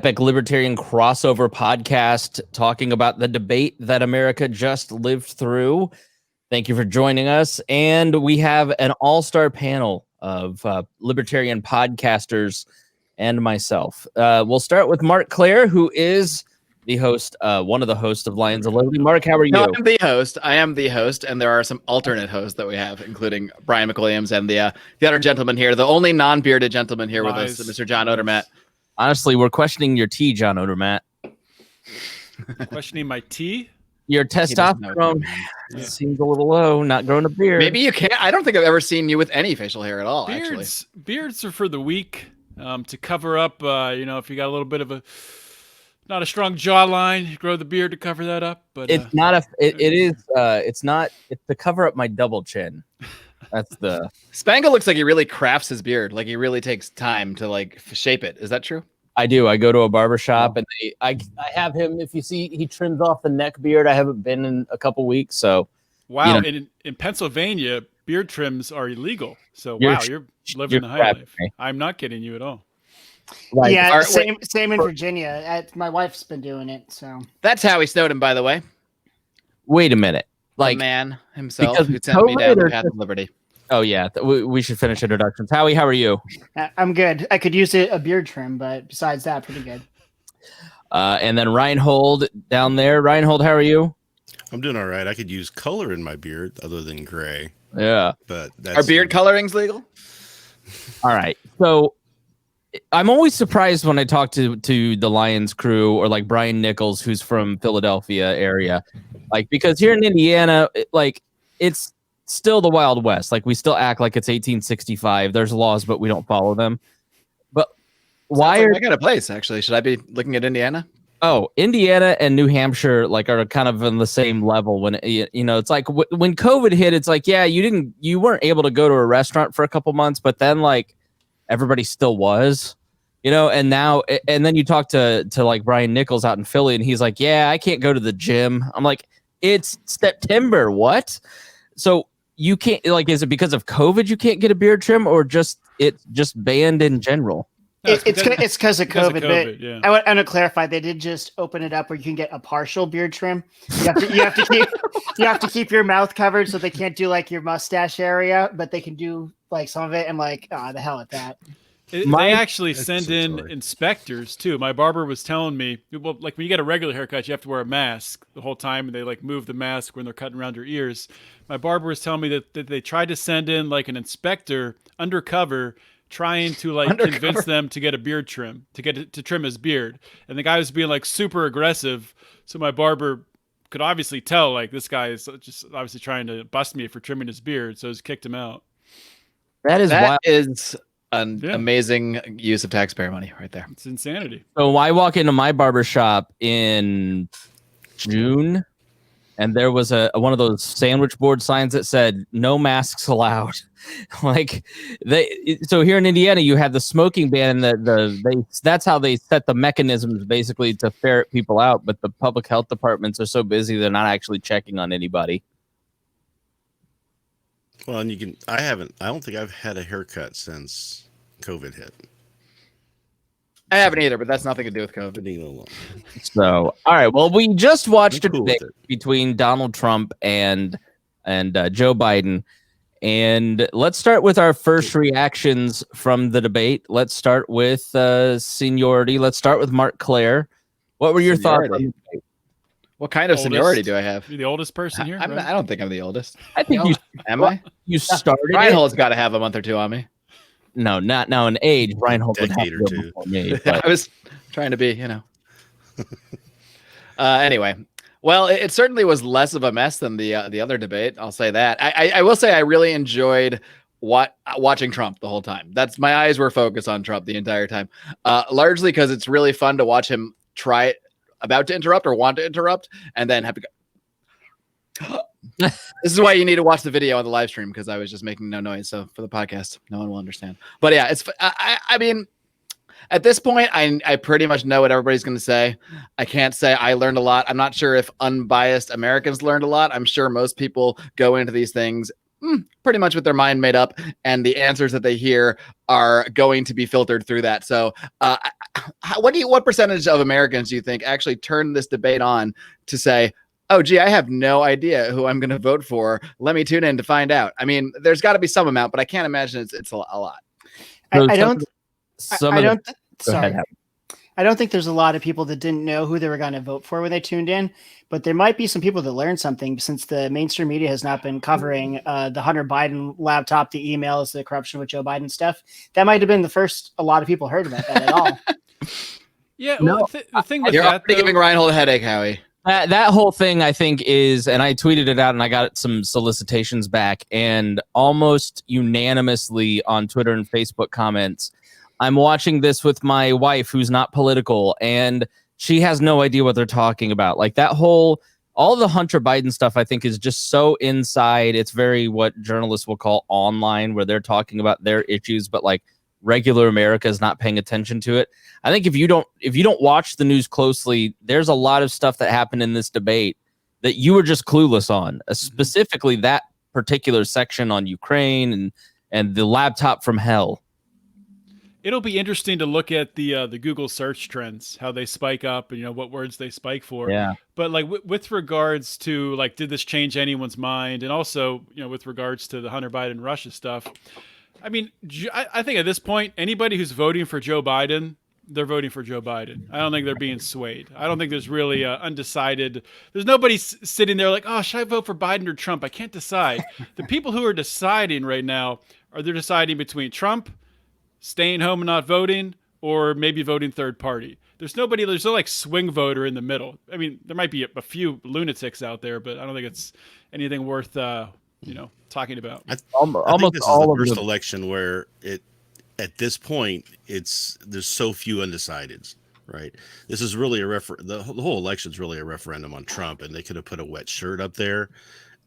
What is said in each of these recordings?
epic Libertarian crossover podcast talking about the debate that America just lived through. Thank you for joining us. And we have an all-star panel of Libertarian podcasters and myself. We'll start with Marc Clair, who is the host, one of the hosts of Lions of Liberty. Marc, how are you? No, I'm the host. I am the host, and there are some alternate hosts that we have, including Brian McWilliams and the other gentleman here, the only non-bearded gentleman here with us, Mr. John Odermatt. Honestly, we're questioning your tea, John Odermatt. Questioning my tea? Your testosterone seems a little low, not growing a beard. Maybe you can't. I don't think I've ever seen you with any facial hair at all, Beards are for the weak, to cover up, if you got a little bit of not a strong jawline, you grow the beard to cover that up. But it's not it's to cover up my double chin. That's the Spangle looks like he really crafts his beard. Like he really takes time to shape it. Is that true? I do. I go to a barber shop and I have him. If you see, he trims off the neck beard. I haven't been in a couple weeks. So wow. In Pennsylvania, beard trims are illegal. So you're living the high life. I'm not kidding you at all. Right. Yeah, same in Virginia. My wife's been doing it. So that's Howie Snowden, by the way. Wait a minute. The man himself who sent me down the path of liberty. Oh, yeah. We should finish introductions. Howie, how are you? I'm good. I could use a beard trim, but besides that, pretty good. And then Rhinehold down there. Rhinehold, how are you? I'm doing all right. I could use color in my beard other than gray. Yeah. But are beard colorings legal? All right. So I'm always surprised when I talk to the Lions crew or like Brian Nichols, who's from Philadelphia area, because here in Indiana, it's still the Wild West. We still act like it's 1865. There's laws, but we don't follow them. But why I got a place actually? Should I be looking at Indiana? Oh, Indiana and New Hampshire are kind of on the same level. When it's like when COVID hit, it's like, yeah, you weren't able to go to a restaurant for a couple months, but then everybody still was, and now, and then you talk to Brian Nichols out in Philly and he's like, yeah, I can't go to the gym. I'm like, it's September. What? So you can't, is it because of COVID you can't get a beard trim, or it's just banned in general? No, it's because of COVID. Yeah. I want to clarify. They did just open it up where you can get a partial beard trim. You have to keep your mouth covered, so they can't do your mustache area, but they can do some of it. I'm like, the hell with that. They actually send in inspectors too. My barber was telling me, well, when you get a regular haircut, you have to wear a mask the whole time, and they move the mask when they're cutting around your ears. My barber was telling me that they tried to send in an inspector undercover, trying to convince them to get a beard trim, to trim his beard, and the guy was being super aggressive. So my barber could obviously tell this guy is just obviously trying to bust me for trimming his beard, so he's kicked him out. That is an amazing use of taxpayer money right there. It's insanity. So I walk into my barber shop in June, and there was one of those sandwich board signs that said "No masks allowed." So here in Indiana, you have the smoking ban, and that's how they set the mechanisms basically to ferret people out. But the public health departments are so busy they're not actually checking on anybody. Well, and I don't think I've had a haircut since COVID hit. I haven't either, but that's nothing to do with COVID. So, all right. Well, we just watched a debate between Donald Trump and Joe Biden. And let's start with our first reactions from the debate. Let's start with seniority. Let's start with Marc Clair. What were your thoughts on the debate? What kind of seniority do I have? You're the oldest person here? I don't think I'm the oldest. I think you am. I? You started. Rhinehold's got to have a month or two on me. No, not now in age. Rhinehold would have to go before me. I was trying to be, Anyway, well, it certainly was less of a mess than the other debate. I'll say that. I will say I really enjoyed watching Trump the whole time. My eyes were focused on Trump the entire time, largely because it's really fun to watch him about to interrupt or want to interrupt and then have to go. This is why you need to watch the video on the live stream, because I was just making no noise. So for the podcast, no one will understand. But yeah, I mean, at this point, I pretty much know what everybody's going to say. I can't say I learned a lot. I'm not sure if unbiased Americans learned a lot. I'm sure most people go into these things pretty much with their mind made up, and the answers that they hear are going to be filtered through that. So what percentage of Americans do you think actually turn this debate on to say, oh, gee, I have no idea who I'm going to vote for. Let me tune in to find out. I mean, there's got to be some amount, but I can't imagine it's a lot. I don't. Sorry. ahead. I don't think there's a lot of people that didn't know who they were going to vote for when they tuned in, but there might be some people that learned something since the mainstream media has not been covering the Hunter Biden laptop, the emails, the corruption with Joe Biden stuff. That might have been the first a lot of people heard about that at all. Yeah, well, the thing with You're that, already giving Rhinehold a headache, Howie. That whole thing, I think, is, and I tweeted it out and I got some solicitations back, and almost unanimously on Twitter and Facebook comments, I'm watching this with my wife who's not political, and she has no idea what they're talking about. Like that whole, all the Hunter Biden stuff, I think, is just so inside. It's very what journalists will call online, where they're talking about their issues, but like regular America is not paying attention to it. I think if you don't watch the news closely, there's a lot of stuff that happened in this debate that you were just clueless on, specifically that particular section on Ukraine and the laptop from hell. It'll be interesting to look at the Google search trends, how they spike up, and what words they spike for. Yeah. But like with regards to like, did this change anyone's mind? And also, with regards to the Hunter Biden Russia stuff, I mean, I think at this point, anybody who's voting for Joe Biden, they're voting for Joe Biden. I don't think they're being swayed. I don't think there's really undecided. There's nobody sitting there like, oh, should I vote for Biden or Trump? I can't decide. The people who are deciding right now they're deciding between Trump, staying home and not voting, or maybe voting third party. There's no like swing voter in the middle. I mean, there might be a few lunatics out there, but I don't think it's anything worth talking about. I Almost think this all is the of first them. election where at this point there's so few undecideds, right? This is really the whole election is really a referendum on Trump, and they could have put a wet shirt up there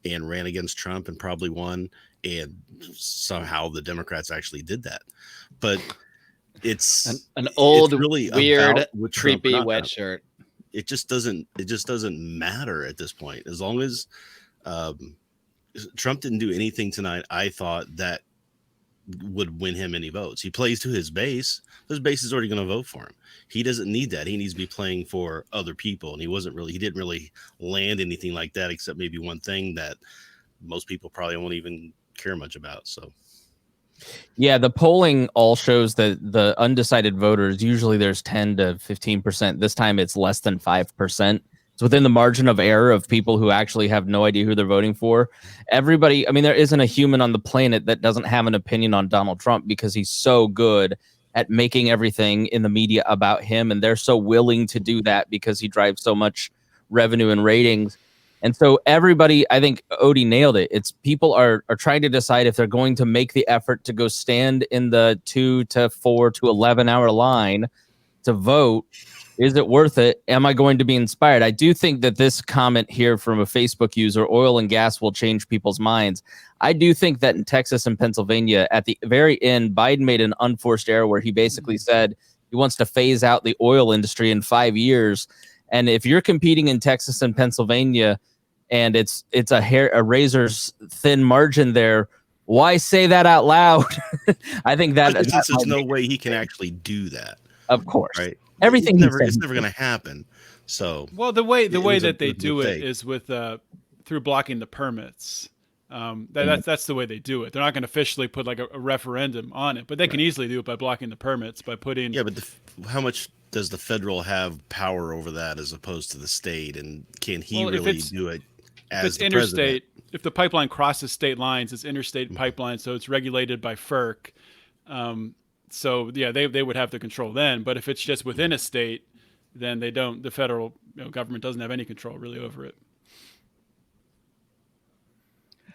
and ran against Trump and probably won, and somehow the Democrats actually did that. But it's an old, it's really weird, creepy creepy wet shirt. It just doesn't matter at this point. As long as Trump didn't do anything tonight, I thought that would win him any votes. He plays to his base. His base is already going to vote for him. He doesn't need that. He needs to be playing for other people. And he didn't really land anything like that, except maybe one thing that most people probably won't even care much about. So yeah, the polling all shows that the undecided voters, usually there's 10 to 15%. This time it's less than 5%. It's within the margin of error of people who actually have no idea who they're voting for. Everybody, I mean, there isn't a human on the planet that doesn't have an opinion on Donald Trump because he's so good at making everything in the media about him. And they're so willing to do that because he drives so much revenue and ratings. And so everybody, I think Odie nailed it. It's people are trying to decide if they're going to make the effort to go stand in the 2 to 4 to 11 hour line to vote. Is it worth it? Am I going to be inspired? I do think that this comment here from a Facebook user, oil and gas will change people's minds. I do think that in Texas and Pennsylvania, at the very end, Biden made an unforced error where he basically said he wants to phase out the oil industry in 5 years. And if you're competing in Texas and Pennsylvania and it's a razor's thin margin there, why say that out loud? I think that there's no way he can actually do that. Of course. Right. Everything it's never going to happen. So well, the way that they do it is with through blocking the permits. That's the way they do it. They're not going to officially put like a referendum on it, but they can easily do it by blocking the permits by putting. Yeah, but how much does the federal have power over that as opposed to the state? And can he really do it as it's the interstate? president? If the pipeline crosses state lines, it's interstate pipeline, so it's regulated by FERC. So yeah, they would have the control then. But if it's just within a state, then they don't. The federal government doesn't have any control really over it.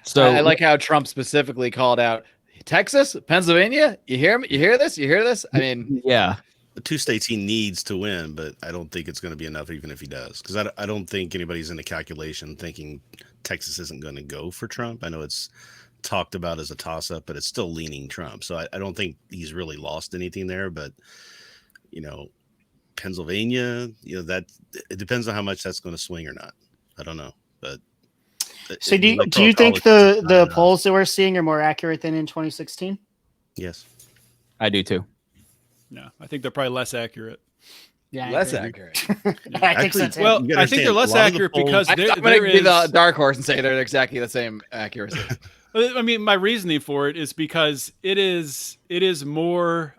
So I like how Trump specifically called out Texas, Pennsylvania. You hear me? You hear this? You hear this? I mean, yeah. The 2 states he needs to win, but I don't think it's going to be enough, even if he does. Because I don't think anybody's in the calculation thinking Texas isn't going to go for Trump. I know it's talked about as a toss-up, but it's still leaning Trump. So I don't think he's really lost anything there. But Pennsylvania, that it depends on how much that's going to swing or not. I don't know, but. So do you think the polls that we're seeing are more accurate than in 2016? Yes, I do too. No, I think they're probably less accurate. Yeah, I Less agree. accurate. I think so too. Well, You gotta I think they're understand, less a lot of the accurate polls- because I'm there going to be the is. dark horse and say they're exactly the same accuracy. I mean, my reasoning for it is because it is more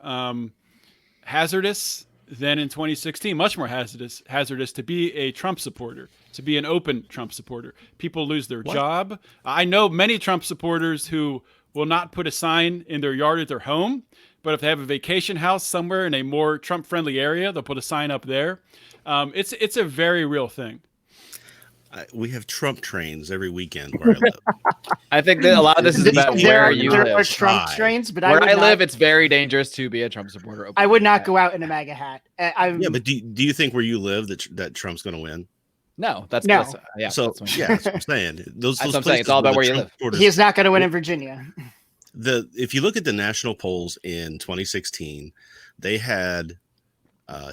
hazardous than in 2016, much more hazardous to be a Trump supporter, to be an open Trump supporter. People lose their job. I know many Trump supporters who will not put a sign in their yard at their home, but if they have a vacation house somewhere in a more Trump-friendly area, they'll put a sign up there. It's a very real thing. We have Trump trains every weekend where I live. I think that a lot of this is about where you there live. are Trump Hi. trains, but Where I not, live, it's very dangerous to be a Trump supporter. I would not go out in a MAGA hat. Yeah, but do you think where you live that Trump's going to win? No, that's No. yeah. So that's yeah, that's what I'm saying. Those That's what I'm saying. places It's all about the where you Trump live. supporters- he is not going to win in Virginia. If you look at the national polls in 2016, they had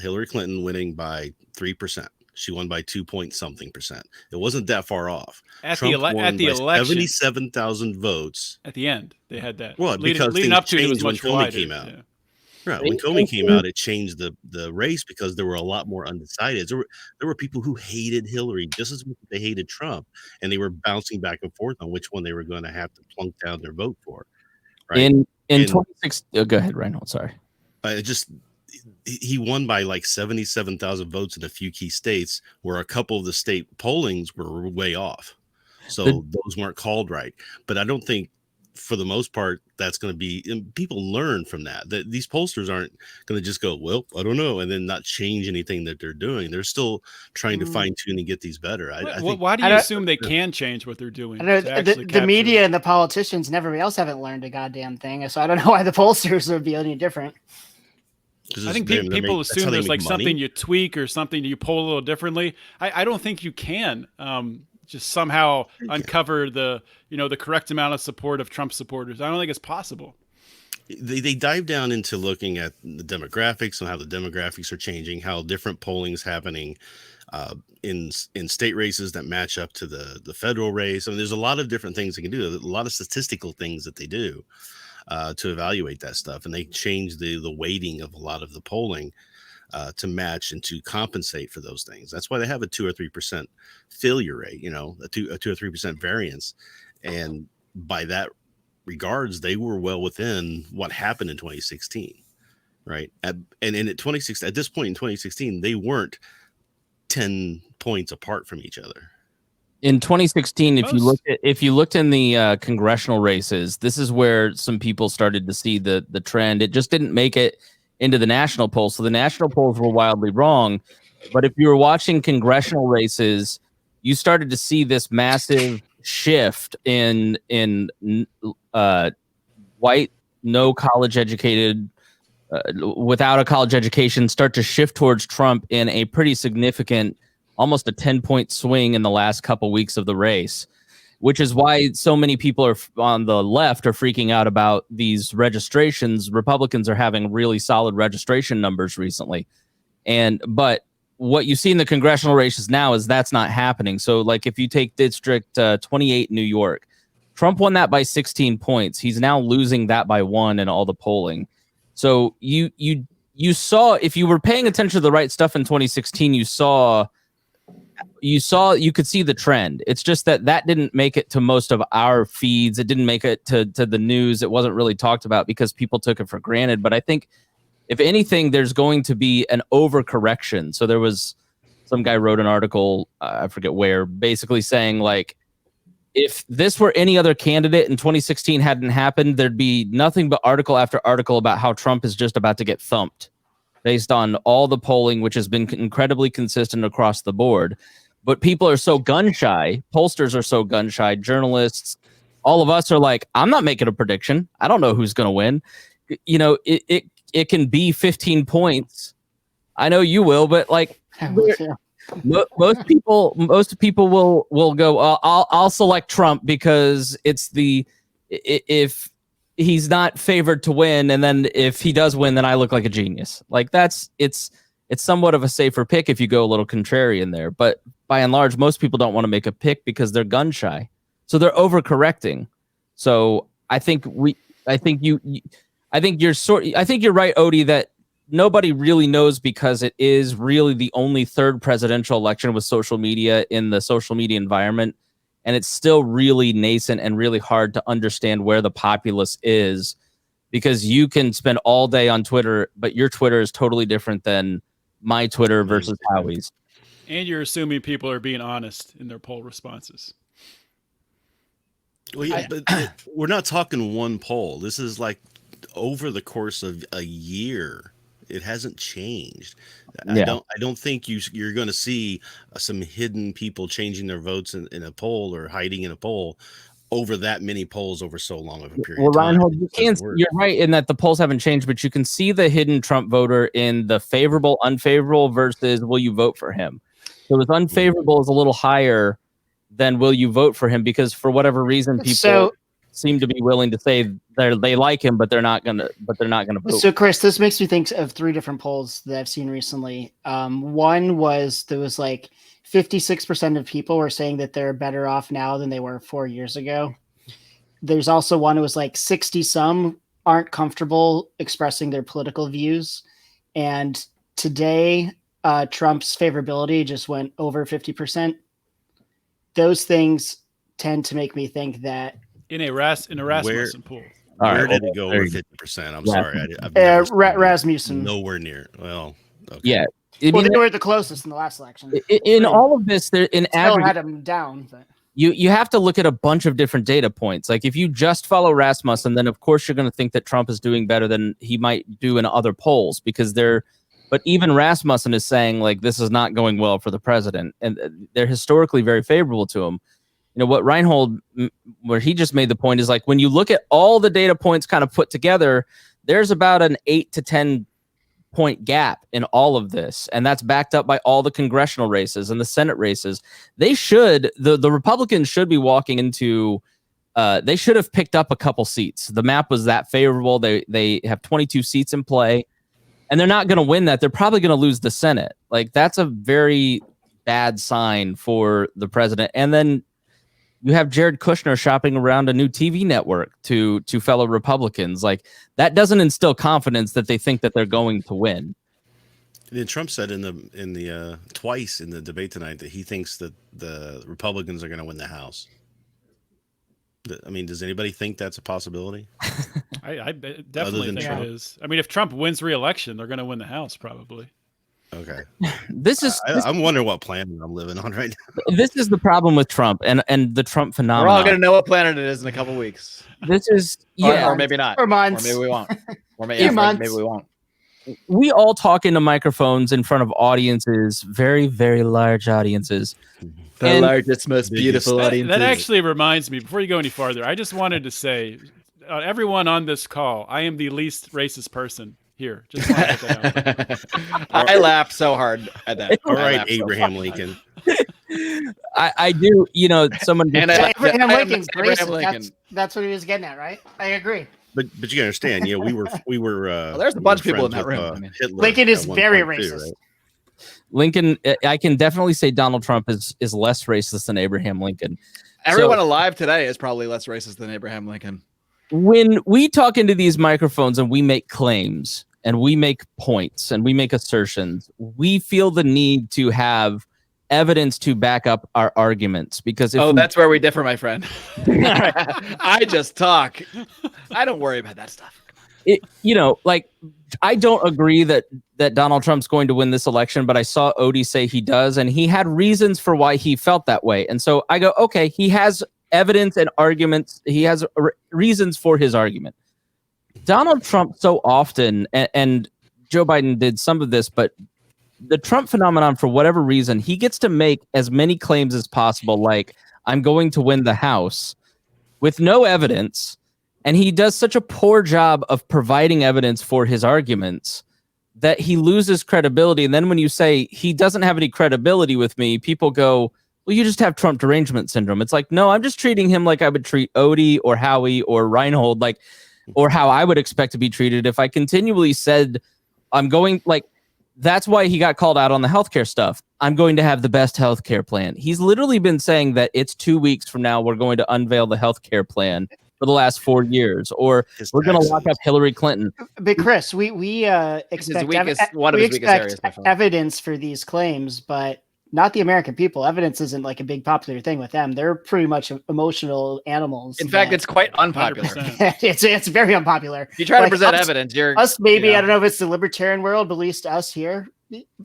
Hillary Clinton winning by 3%. She won by 2-point-something%. It wasn't that far off. At Trump the won by election, 77,000 votes. at the end, they had that. Well, because leading up to it, it was things much changed when Comey wider. came out. Yeah. Right. When Comey came out, it changed the race because there were a lot more undecideds. There were people who hated Hillary just as much as they hated Trump, and they were bouncing back and forth on which one they were going to have to plunk down their vote for. Right. In And- 2016, go ahead, Rhinehold. Sorry. He won by like 77,000 votes in a few key states where a couple of the state pollings were way off. So those weren't called right. But I don't think for the most part that's going to be, and people learn from that these pollsters aren't going to just go, well, I don't know, and then not change anything that they're doing. They're still trying to fine tune and get these better. I think, Why do you assume they can change what they're doing? I know to actually the capture media it? and the politicians and everybody else haven't learned a goddamn thing. So I don't know why the pollsters would be any different. I think people assume there's like something you tweak or something you poll a little differently. I don't think you can just somehow uncover the correct amount of support of Trump supporters. I don't think it's possible. They dive down into looking at the demographics and how the demographics are changing, how different polling is happening in state races that match up to the federal race. I mean, there's a lot of different things they can do, a lot of statistical things that they do to evaluate that stuff. And they change the weighting of a lot of the polling to match and to compensate for those things. That's why they have a 2 or 3% failure rate, a 2 or 3% variance. And by that regards, they were well within what happened in 2016, right? And at this point in 2016, they weren't 10 points apart from each other. In 2016, if you looked in the congressional races, this is where some people started to see the trend. It just didn't make it into the national polls. So the national polls were wildly wrong. But if you were watching congressional races, you started to see this massive shift in white, no college educated, without a college education, start to shift towards Trump in a pretty significant, almost a 10-point swing in the last couple weeks of the race, which is why so many people are on the left are freaking out about these registrations. Republicans are having really solid registration numbers recently. But what you see in the congressional races now is that's not happening. So like if you take District 28 New York, Trump won that by 16 points. He's now losing that by 1 in all the polling. So you saw, if you were paying attention to the right stuff in 2016, you could see the trend. It's just that didn't make it to most of our feeds. It didn't make it to the news. It wasn't really talked about because people took it for granted. But I think if anything, there's going to be an overcorrection. So there was some guy wrote an article, I forget where, basically saying like, if this were any other candidate in 2016 hadn't happened, there'd be nothing but article after article about how Trump is just about to get thumped based on all the polling, which has been incredibly consistent across the board. But people are so gun shy. Pollsters are so gun shy. Journalists, all of us are like, I'm not making a prediction. I don't know who's going to win. It can be 15 points. I know you will, but like most people will go, I'll select Trump because if he's not favored to win, and then if he does win, then I look like a genius. Like it's somewhat of a safer pick if you go a little contrarian there. But by and large, most people don't want to make a pick because they're gun shy, so they're overcorrecting. So I think you're right, Odie, that nobody really knows because it is really the only third presidential election with social media in the social media environment. And it's still really nascent and really hard to understand where the populace is, because you can spend all day on Twitter, but your Twitter is totally different than my Twitter versus Howie's. And you're assuming people are being honest in their poll responses. Well, yeah, but we're not talking one poll. This is like over the course of a year. It hasn't changed. Yeah. I don't think you're going to see some hidden people changing their votes in a poll or hiding in a poll over that many polls over so long of a period of time. Rhinehold, you're right in that the polls haven't changed, but you can see the hidden Trump voter in the favorable, unfavorable versus will you vote for him. So his unfavorable is a little higher than will you vote for him, because for whatever reason people seem to be willing to say they like him, but they're not gonna vote. So Chris, this makes me think of 3 different polls that I've seen recently. One was there was like 56% of people were saying that they're better off now than they were 4 years ago. There's also one that was like 60 some aren't comfortable expressing their political views. And today, Trump's favorability just went over 50%. Those things tend to make me think that in a Rasmussen poll. Where did it go over 50%? I'm sorry. Rasmussen. Nowhere near. Well, okay. Yeah. They were the closest in the last election. In all of this, in average, had him down. But you have to look at a bunch of different data points. Like if you just follow Rasmussen, then of course you're going to think that Trump is doing better than he might do in other polls, because but even Rasmussen is saying like this is not going well for the president, and they're historically very favorable to him. You know what Rhinehold, where he just made the point, is like when you look at all the data points kind of put together, there's about an 8 to 10 point gap in all of this, and that's backed up by all the congressional races and the Senate races. The Republicans should be walking into they should have picked up a couple seats. The map was that favorable. They have 22 seats in play, and they're not going to win that. They're probably going to lose the Senate. Like that's a very bad sign for the president. And then you have Jared Kushner shopping around a new TV network to fellow Republicans. Like that doesn't instill confidence that they think that they're going to win. And Trump said in the twice in the debate tonight that he thinks that the Republicans are going to win the House. I mean, does anybody think that's a possibility? I definitely think it is. I mean, if Trump wins re-election, they're going to win the House probably. Okay. I'm wondering what planet I'm living on right now. This is the problem with Trump and the Trump phenomenon. We're all going to know what planet it is in a couple weeks. This is or maybe not. Or months. Or maybe we won't. Or maybe we won't. We all talk into microphones in front of audiences, very, very large audiences. The largest, most beautiful audiences. That actually reminds me, before you go any farther, I just wanted to say, everyone on this call, I am the least racist person here. Just want to get that out. I laughed so hard at that. All right, Abraham Lincoln. I do, someone. And Abraham Lincoln's Abraham racist. Lincoln. That's what he was getting at, right? I agree. But you can understand, we were. Well, there's a bunch of people in that room. Lincoln is very racist. Right? Lincoln, I can definitely say Donald Trump is less racist than Abraham Lincoln. Everyone alive today is probably less racist than Abraham Lincoln. When we talk into these microphones and we make claims and we make points and we make assertions, we feel the need to have evidence to back up our arguments, because that's where we differ, my friend. I just talk. I don't worry about that stuff. I don't agree that Donald Trump's going to win this election, but I saw Odie say he does, and he had reasons for why he felt that way. And so I go, okay, he has evidence and arguments. He has reasons for his argument. Donald Trump so often, and Joe Biden did some of this, but the Trump phenomenon, for whatever reason, he gets to make as many claims as possible, like I'm going to win the House, with no evidence. And he does such a poor job of providing evidence for his arguments that he loses credibility. And then when you say he doesn't have any credibility with me, people go, well, you just have Trump derangement syndrome. It's like, no, I'm just treating him like I would treat Odie or Howie or Rhinehold, or how I would expect to be treated if I continually said I'm going, that's why he got called out on the healthcare stuff. I'm going to have the best healthcare plan. He's literally been saying that it's 2 weeks from now we're going to unveil the healthcare plan. for the last 4 years, or His we're going to lock accent. up Hillary Clinton. But Chris, we expect one of his weakest areas by far. evidence for these claims, but not the American people. Evidence isn't like a big popular thing with them. They're pretty much emotional animals. In fact, it's quite unpopular. 100%. it's very unpopular. If you try to Like, present evidence, you're us maybe, you know. I don't know if it's the libertarian world, but at least us here,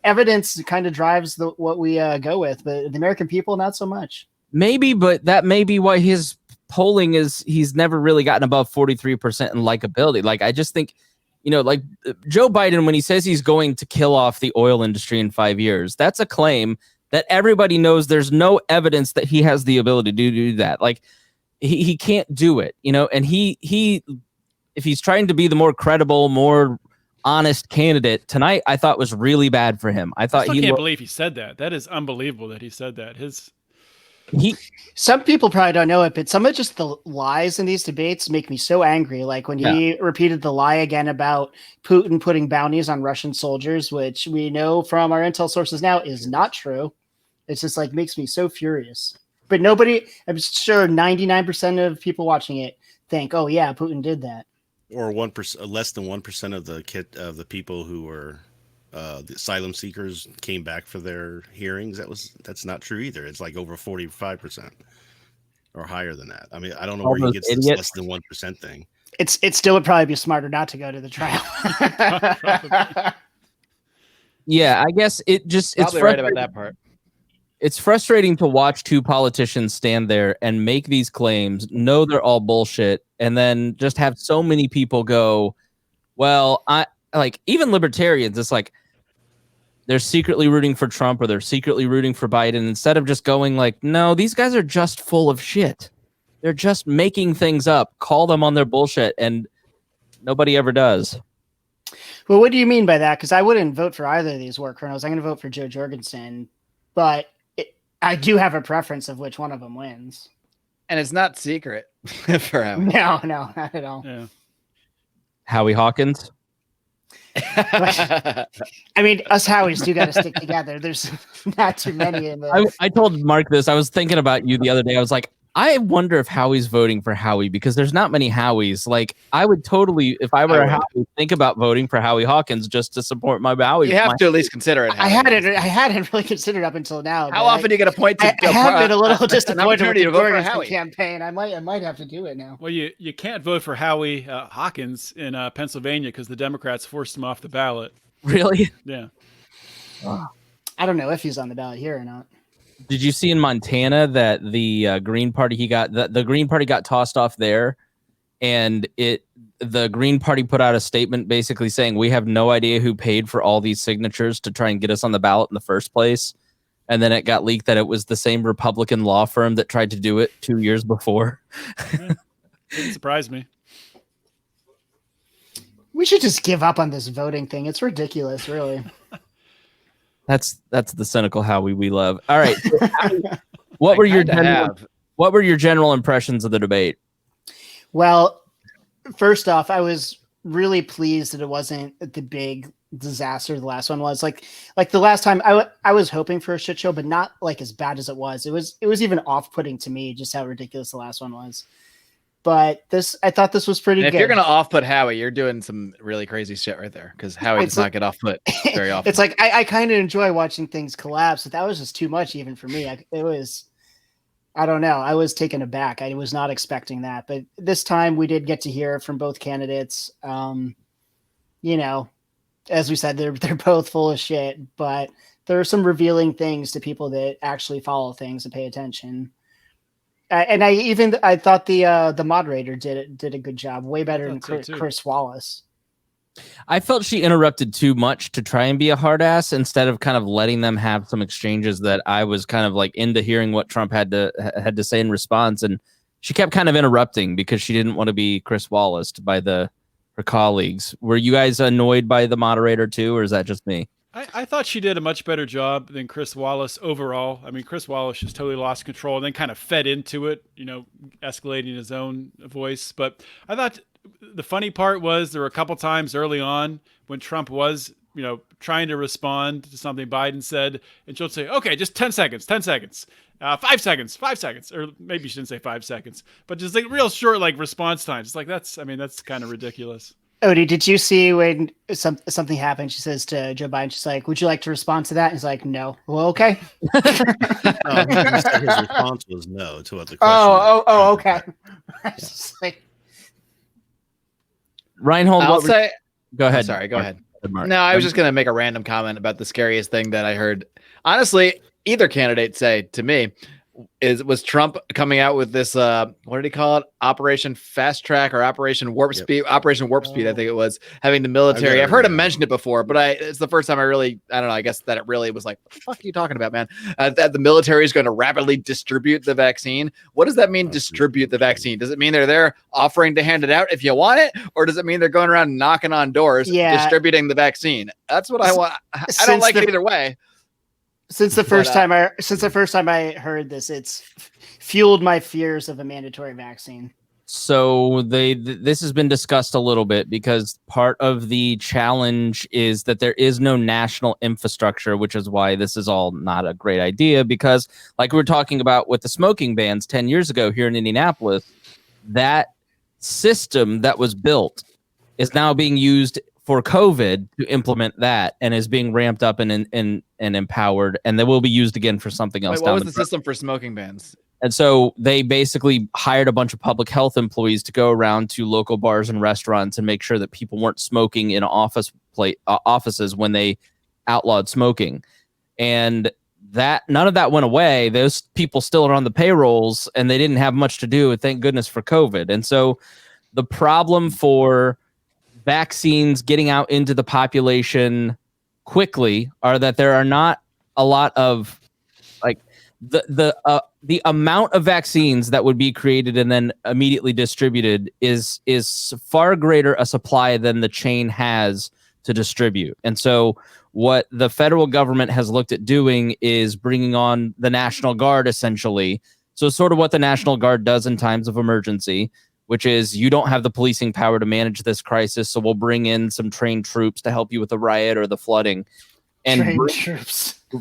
evidence kind of drives what we go with, but the American people, not so much. Maybe, but that may be why his polling is he's never really gotten above 43% in likability. Like, I just think, like Joe Biden, when he says he's going to kill off the oil industry in 5 years, that's a claim that everybody knows there's no evidence that he has the ability to do that. Like, he can't do it, and he if he's trying to be the more credible, more honest candidate tonight, I thought was really bad for him. I thought I can't believe he said that. That is unbelievable that he said that. Some people probably don't know it, but some of just the lies in these debates make me so angry. Like when he repeated the lie again about Putin putting bounties on Russian soldiers, which we know from our intel sources now is not true. It's just like makes me so furious. But nobody, I'm sure 99% of people watching it think, oh yeah, Putin did that. Or 1%, less than 1% of the people who were the asylum seekers came back for their hearings. That's not true either. It's like over 45% or higher than that. I mean, I don't know where he gets this less than 1% thing. It still would probably be smarter not to go to the trial. Yeah, I guess it's right about that part. It's frustrating to watch two politicians stand there and make these claims, know they're all bullshit, and then just have so many people go, well, even libertarians, it's like they're secretly rooting for Trump or they're secretly rooting for Biden, instead of just going like, no, these guys are just full of shit. They're just making things up. Call them on their bullshit, and nobody ever does. Well, what do you mean by that? Because I wouldn't vote for either of these war criminals. I'm going to vote for Joe Jorgensen, but I do have a preference of which one of them wins. And it's not secret for him. No, not at all. Yeah. Howie Hawkins. I mean, us Howies do got to stick together. There's not too many in there. I told Mark this. I was thinking about you the other day. I was like, I wonder if Howie's voting for Howie, because there's not many Howies. Like, I would totally, if I were a Howie, think about voting for Howie Hawkins just to support my Howie. You have to at least consider it. I hadn't really considered up until now. How often do you get a point to? I have been a little disappointed with the to vote for Jorgensen Howie campaign. I might have to do it now. Well, you can't vote for Howie Hawkins in Pennsylvania because the Democrats forced him off the ballot. Really? Yeah. I don't know if he's on the ballot here or not. Did you see in Montana that the Green Party the Green Party got tossed off there, and the Green Party put out a statement basically saying we have no idea who paid for all these signatures to try and get us on the ballot in the first place, and then it got leaked that it was the same Republican law firm that tried to do it 2 years before. Didn't surprise me. We should just give up on this voting thing. It's ridiculous, really. That's the cynical Howie we love. All right, so Howie, what were your general impressions of the debate? Well, first off, I was really pleased that it wasn't the big disaster the last one was. Like the last time, I was hoping for a shit show, but not like as bad as it was. It was even off-putting to me just how ridiculous the last one was. But I thought this was pretty good. If you're going to off-put Howie, you're doing some really crazy shit right there, because Howie does not get off-put very often. It's like I kind of enjoy watching things collapse, but that was just too much even for me. I don't know. I was taken aback. I was not expecting that. But this time we did get to hear from both candidates. As we said, they're both full of shit, but there are some revealing things to people that actually follow things and pay attention. And I thought the moderator did a good job, way better than Chris Wallace. I felt she interrupted too much to try and be a hard ass instead of kind of letting them have some exchanges that I was kind of like into hearing what Trump had to say in response, and she kept kind of interrupting because she didn't want to be Chris Wallace by her colleagues. Were you guys annoyed by the moderator too, or is that just me? I thought she did a much better job than Chris Wallace overall. I mean, Chris Wallace just totally lost control and then kind of fed into it, escalating his own voice. But I thought the funny part was there were a couple times early on when Trump was trying to respond to something Biden said, and she'll say, okay, just 10 seconds, 10 seconds, 5 seconds, 5 seconds, or maybe she shouldn't say 5 seconds, but just like real short, like response times. It's like, that's kind of ridiculous. Odie, did you see when something happened? She says to Joe Biden, she's like, would you like to respond to that? And he's like, no. Well, okay. No, he said his response was no to what the question was. Oh, okay. Like, Rhinehold, I'll say. Go ahead. Sorry, go ahead. Marc. No, I was just going to make a random comment about the scariest thing that I heard. Honestly, either candidate say to me was Trump coming out with this, what did he call it? Operation Fast Track or Operation Warp Speed? Operation Warp Speed, I think it was, having the military. I've heard him mention it before, but it's the first time I don't know, I guess that it really was like, what the fuck are you talking about, man? That the military is going to rapidly distribute the vaccine. What does that mean, distribute the vaccine? Does it mean they're there offering to hand it out if you want it? Or does it mean they're going around knocking on doors, distributing the vaccine? That's what I want. I don't like it either way. Since the first time I heard this, it's fueled my fears of a mandatory vaccine. So this has been discussed a little bit because part of the challenge is that there is no national infrastructure, which is why this is all not a great idea. Because like we were talking about with the smoking bans 10 years ago here in Indianapolis, that system that was built is now being used for COVID to implement that and is being ramped up and empowered, and they will be used again for something else. Wait, what was the system for smoking bans? And so they basically hired a bunch of public health employees to go around to local bars and restaurants and make sure that people weren't smoking in offices when they outlawed smoking. And that none of that went away. Those people still are on the payrolls, and they didn't have much to do. Thank goodness for COVID. And so the problem for vaccines getting out into the population quickly are that there are not a lot of like the amount of vaccines that would be created and then immediately distributed is far greater a supply than the chain has to distribute. And so what the federal government has looked at doing is bringing on the National Guard essentially. So sort of what the National Guard does in times of emergency, which is you don't have the policing power to manage this crisis, so we'll bring in some trained troops to help you with the riot or the flooding. And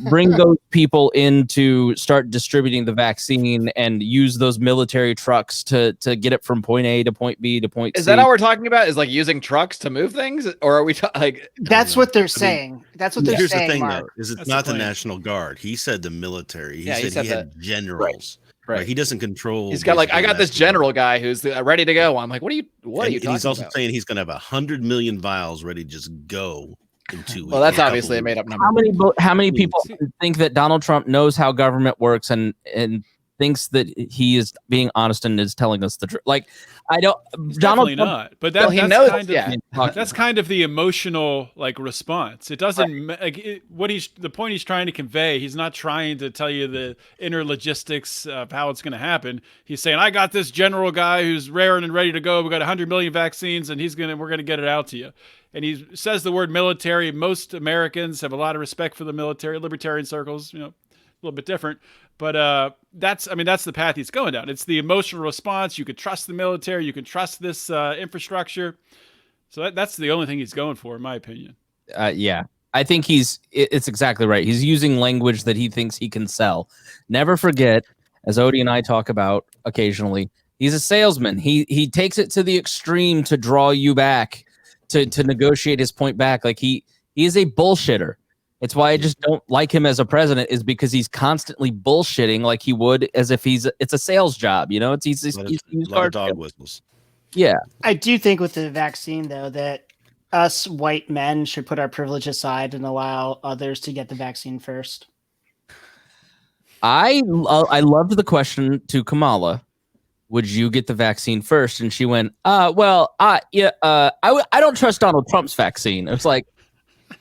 bring those people in to start distributing the vaccine and use those military trucks to get it from point A to point B to point C. Is that all we're talking about? Is like using trucks to move things? Or are we like... That's what they're saying. That's what they're saying, Here's the thing, Marc. though, is it's not the National Guard. He said the military. He said he had generals. Right. He doesn't control. He's got like, I got this general guy who's ready to go. I'm like, what are you talking about? He's also saying he's going to have 100 million vials ready to just go in 2 weeks. Well, that's obviously a made up number. How many people think that Donald Trump knows how government works and thinks that he is being honest and is telling us the truth? Like, I don't. Donald Trump, not. But that's that's kind of the emotional like response. It doesn't the point he's trying to convey. He's not trying to tell you the inner logistics of how it's going to happen. He's saying, I got this general guy who's raring and ready to go. We got 100 million vaccines, and we're gonna get it out to you. And he says the word military. Most Americans have a lot of respect for the military. Libertarian circles, a little bit different. But that's the path he's going down. It's the emotional response. You could trust the military. You can trust this infrastructure. So that's the only thing he's going for, in my opinion. Yeah, I think it's exactly right. He's using language that he thinks he can sell. Never forget, as Odie and I talk about occasionally, he's a salesman. He takes it to the extreme to draw you back, to negotiate his point back. Like he is a bullshitter. It's why I just don't like him as a president, is because he's constantly bullshitting like he would as if it's a sales job. He's a lot of dog whistles. Yeah. I do think with the vaccine, though, that us white men should put our privilege aside and allow others to get the vaccine first. I loved the question to Kamala. Would you get the vaccine first? And she went, I don't trust Donald Trump's vaccine. It was like,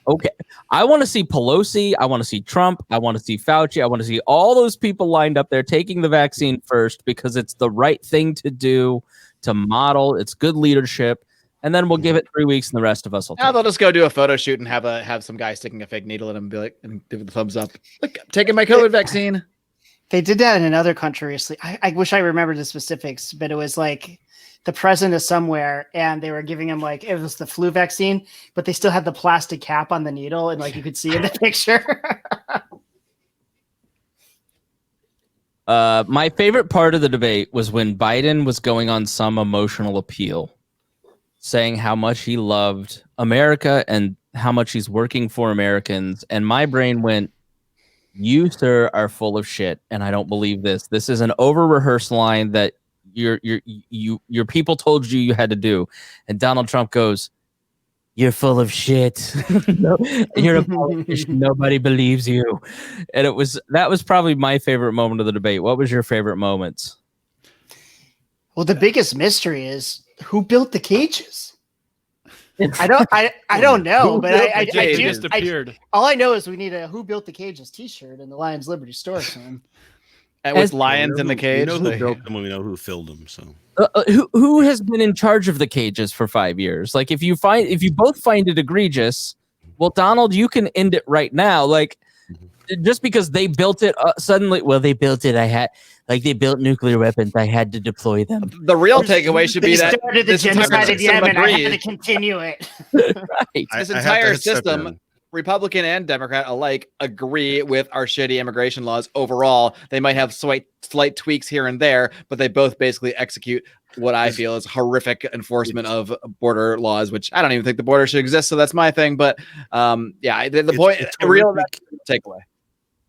okay, I want to see Pelosi. I want to see Trump. I want to see Fauci. I want to see all those people lined up there taking the vaccine first because it's the right thing to do, to model. It's good leadership. And then we'll give it 3 weeks and the rest of us will. Now they'll just go do a photo shoot and have some guy sticking a fake needle in him and be like, and give it the thumbs up. Look, I'm taking my COVID vaccine. They did that in another country recently. I wish I remembered the specifics, but it was like the president of somewhere, and they were giving him like it was the flu vaccine, but they still had the plastic cap on the needle, and like you could see in the picture. My favorite part of the debate was when Biden was going on some emotional appeal, saying how much he loved America and how much he's working for Americans. And my brain went, "You, sir, are full of shit, and I don't believe this. This is an over-rehearsed line that your people told you had to do." And Donald Trump goes, "You're full of shit. No, you're a politician. Nobody believes you." And that was probably my favorite moment of the debate. What was your favorite moments? Well, the biggest mystery is who built the cages. I don't know, but I just appeared. All I know is we need a "Who Built the Cages" T-shirt in the Lions Liberty store soon. And with lions in the cage. We know who built them, we know who filled them. So who has been in charge of the cages for 5 years? Like, if you both find it egregious, well, Donald, you can end it right now. Like, just because they built it suddenly, well, they built it. They built nuclear weapons. I had to deploy them. The real takeaway should be that started the genocide of Yemen. I had to continue it. Right. This entire system, Republican and Democrat alike, agree with our shitty immigration laws overall. They might have slight tweaks here and there, but they both basically execute what I feel is horrific enforcement of border laws, which I don't even think the border should exist. So that's my thing. But the point, real takeaway.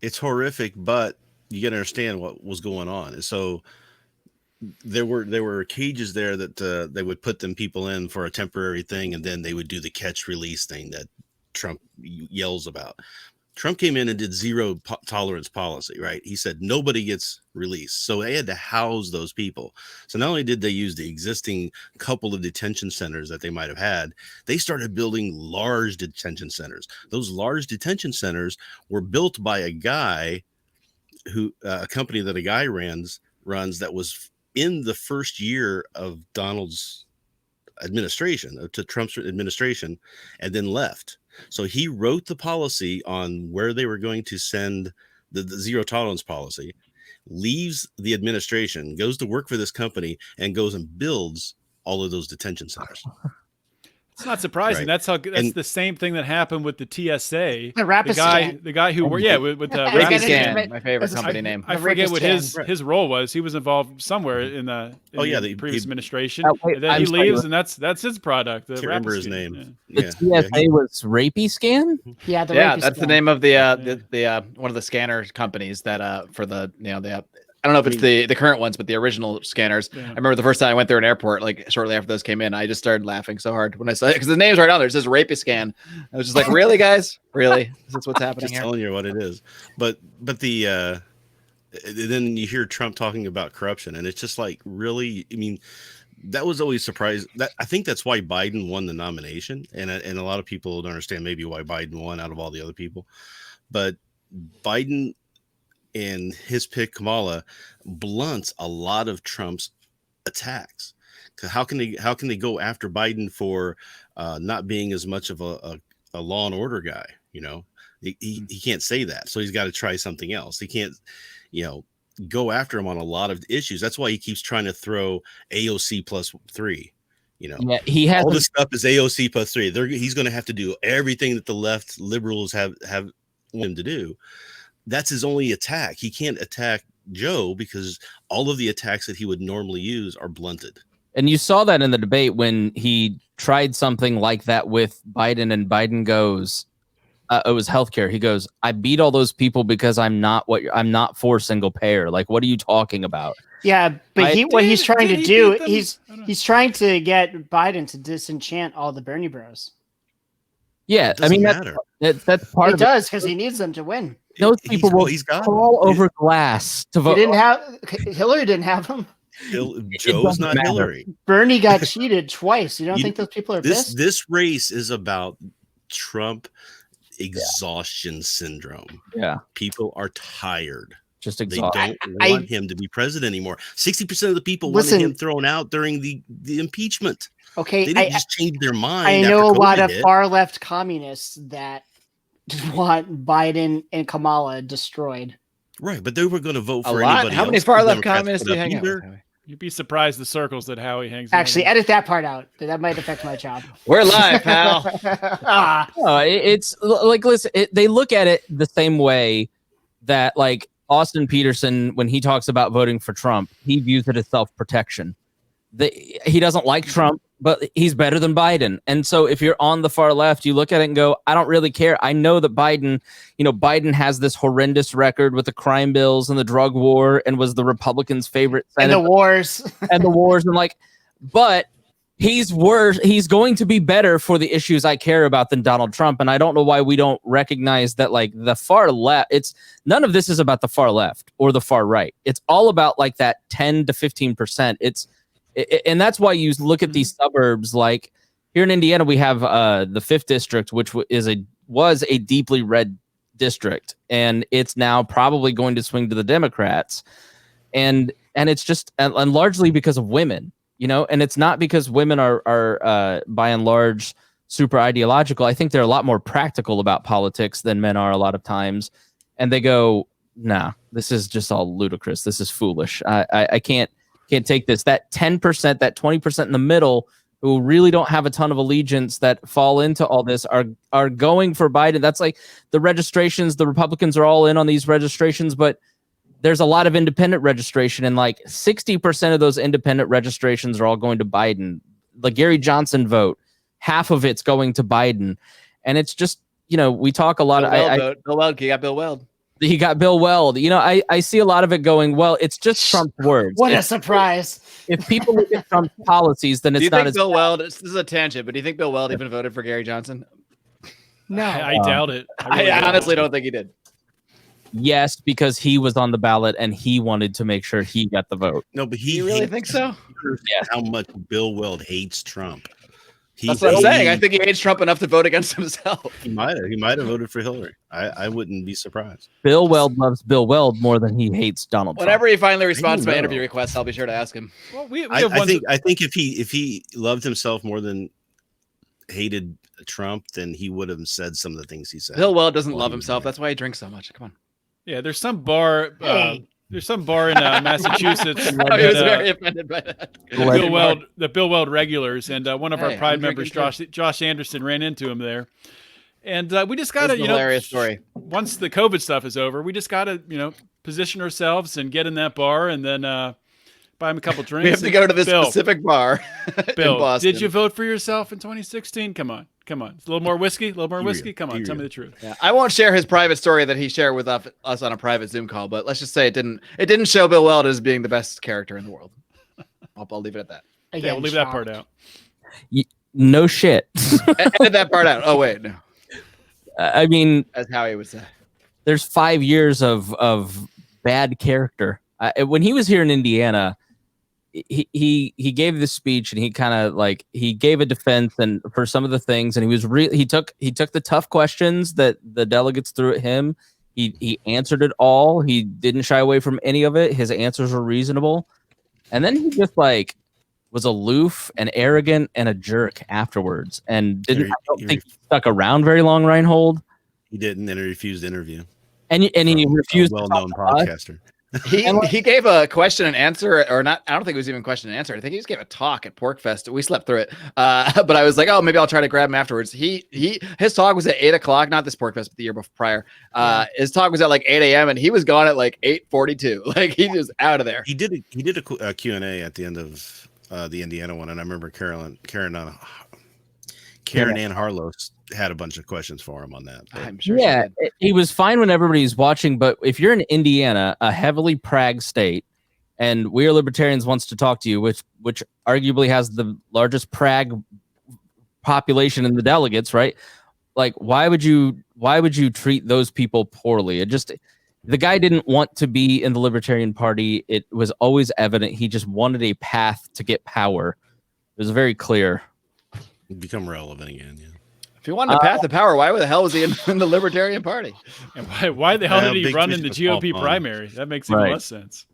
It's horrific, but you got to understand what was going on. So there were cages there that they would put them people in for a temporary thing, and then they would do the catch release thing that Trump yells about. Trump came in and did zero tolerance policy, right? He said nobody gets released. So they had to house those people. So not only did they use the existing couple of detention centers that they might have had, they started building large detention centers. Those large detention centers were built by a guy a company that a guy runs that was in the first year of Donald's administration, to Trump's administration, and then left. So he wrote the policy on where they were going to send the zero tolerance policy, leaves the administration, goes to work for this company, and goes and builds all of those detention centers. It's not surprising. Right. That's the same thing that happened with the TSA. The Rapiscan. The guy who with the Rapiscan, my favorite company name. I forget what his role was. He was involved somewhere in the previous administration. And then he leaves, and that's his product. I can't remember his name. The TSA was Rapiscan? Yeah, that's the name of the one of the scanner companies that for the I don't know if it's the current ones, but the original scanners. Yeah. I remember the first time I went through an airport, like shortly after those came in, I just started laughing so hard when I saw it because the name's right on there. It says Rapiscan. I was just like, really, guys? Really? That's what's happening just here? Telling you what it is. But the then you hear Trump talking about corruption, and it's just like, really? I mean, that was always surprised. I think that's why Biden won the nomination, and a lot of people don't understand maybe why Biden won out of all the other people, but Biden and his pick Kamala blunts a lot of Trump's attacks. Because how can they go after Biden for not being as much of a law and order guy? He can't say that, so he's got to try something else. He can't go after him on a lot of issues. That's why he keeps trying to throw AOC +3. He has all this stuff is AOC +3. He's going to have to do everything that the left liberals have him to do. That's his only attack. He can't attack Joe because all of the attacks that he would normally use are blunted. And you saw that in the debate when he tried something like that with Biden, and Biden goes, it was healthcare. He goes, "I beat all those people because I'm not for single payer. Like, what are you talking about?" Yeah, but he's trying to do, he's trying to get Biden to disenchant all the Bernie bros. Yeah, I mean, that's part of it. It does, because he needs them to win. Those people will fall over glass to vote. Hillary didn't have them. Joe's not matter. Hillary. Bernie got cheated twice. You don't think those people are pissed? This race is about Trump exhaustion syndrome. Yeah. People are tired. Just exhausted. They don't want him to be president anymore. 60% of the people wanted him thrown out during the impeachment. Okay. They didn't just change their mind. I know a lot of far left communists that want Biden and Kamala destroyed. Right, but they were going to vote A for lot. anybody How many else far the left Democrats communists put do you up hang out either. with? Howie? You'd be surprised the circles that Howie hangs out Actually, in. edit that part out. That might affect my job. We're live, pal. No, it's like, listen, they look at it the same way that like Austin Peterson, when he talks about voting for Trump, he views it as self-protection. He doesn't like Trump, but he's better than Biden. And so if you're on the far left, you look at it and go, I don't really care. I know that Biden has this horrendous record with the crime bills and the drug war and was the Republicans' favorite And senator. the wars. And the wars. And like, but he's worse. He's going to be better for the issues I care about than Donald Trump. And I don't know why we don't recognize that, like, the far left, none of this is about the far left or the far right. It's all about like that 10 to 15%. And that's why you look at these suburbs. Like here in Indiana, we have the 5th district, which was a deeply red district, and it's now probably going to swing to the Democrats. And it's just and largely because of women, and it's not because women are by and large super ideological. I think they're a lot more practical about politics than men are a lot of times, and they go, nah, this is just all ludicrous. This is foolish. I can't take this. That 10%, that 20% in the middle who really don't have a ton of allegiance that fall into all this are going for Biden. That's like the registrations. The Republicans are all in on these registrations, but there's a lot of independent registration, and like 60% of those independent registrations are all going to Biden. The Gary Johnson vote, half of it's going to Biden. And it's just, we talk a lot. Bill Weld, you got Bill Weld. He got Bill Weld. I see a lot of it going, well, it's just Trump's words. What a surprise. If people look at Trump's policies, then it's not as Bill Weld, this is a tangent, but do you think Bill Weld even voted for Gary Johnson? No. I doubt it. I honestly don't think he did. Yes, because he was on the ballot and he wanted to make sure he got the vote. No, but You really think so? Yeah. How much Bill Weld hates Trump. That's what I'm saying. I think he hates Trump enough to vote against himself. He might have voted for Hillary. I wouldn't be surprised. Bill Weld loves Bill Weld more than he hates Donald Trump. Whenever he finally responds to my interview request, I'll be sure to ask him. Well, we I have think if he loved himself more than hated Trump, then he would have said some of the things he said. Bill Weld doesn't love himself. That's why he drinks so much. Come on. Yeah, there's some bar. There's some bar in Massachusetts. He was very offended by that. The Bill Weld regulars, and one of our Pride I'm members, Josh Anderson, ran into him there. And we just got to, hilarious story. Once the COVID stuff is over, we just got to, position ourselves and get in that bar, and then buy him a couple drinks. We have to go to this specific bar. Bill, in Boston. did you vote for yourself in 2016? Come on. It's a little more whiskey. Come on, tell me the truth. Yeah, I won't share his private story that he shared with us on a private Zoom call, but let's just say it didn't show Bill Weld as being the best character in the world. I'll leave it at that. Yeah, we'll leave that part out. No shit. Edit that part out. Oh wait, no. I mean, as Howie would say, there's 5 years of bad character. When he was here in Indiana, he gave this speech, and he kind of he gave a defense and for some of the things, and he took the tough questions that the delegates threw at him. He answered it all. He didn't shy away from any of it. His answers were reasonable, and then he just was aloof and arrogant and a jerk afterwards, and I don't think he stuck around very long. Rhinehold. He didn't, and he refused to interview. And he refused. A well-known podcaster. He gave a question and answer, or not. I don't think it was even question and answer. I think he just gave a talk at Porkfest. We slept through it, but I was like, oh, maybe I'll try to grab him afterwards. His talk was at 8:00, not this Porkfest, but the year before prior. His talk was at 8 a.m. and he was gone at 8:42. He was out of there. He did a Q&A at the end of the Indiana one, and I remember Karen Ann Harlow had a bunch of questions for him on that. I'm sure. Yeah, he was fine when everybody's watching, but if you're in Indiana, a heavily Prague state, and We Are Libertarians wants to talk to you, which arguably has the largest Prague population in the delegates, right? Why would you treat those people poorly? The guy didn't want to be in the Libertarian Party. It was always evident. He just wanted a path to get power. It was very clear. Become relevant again, yeah. If he wanted a path to power, why the hell was he in the Libertarian Party? And why the hell did he run in the GOP primary? That makes even less sense.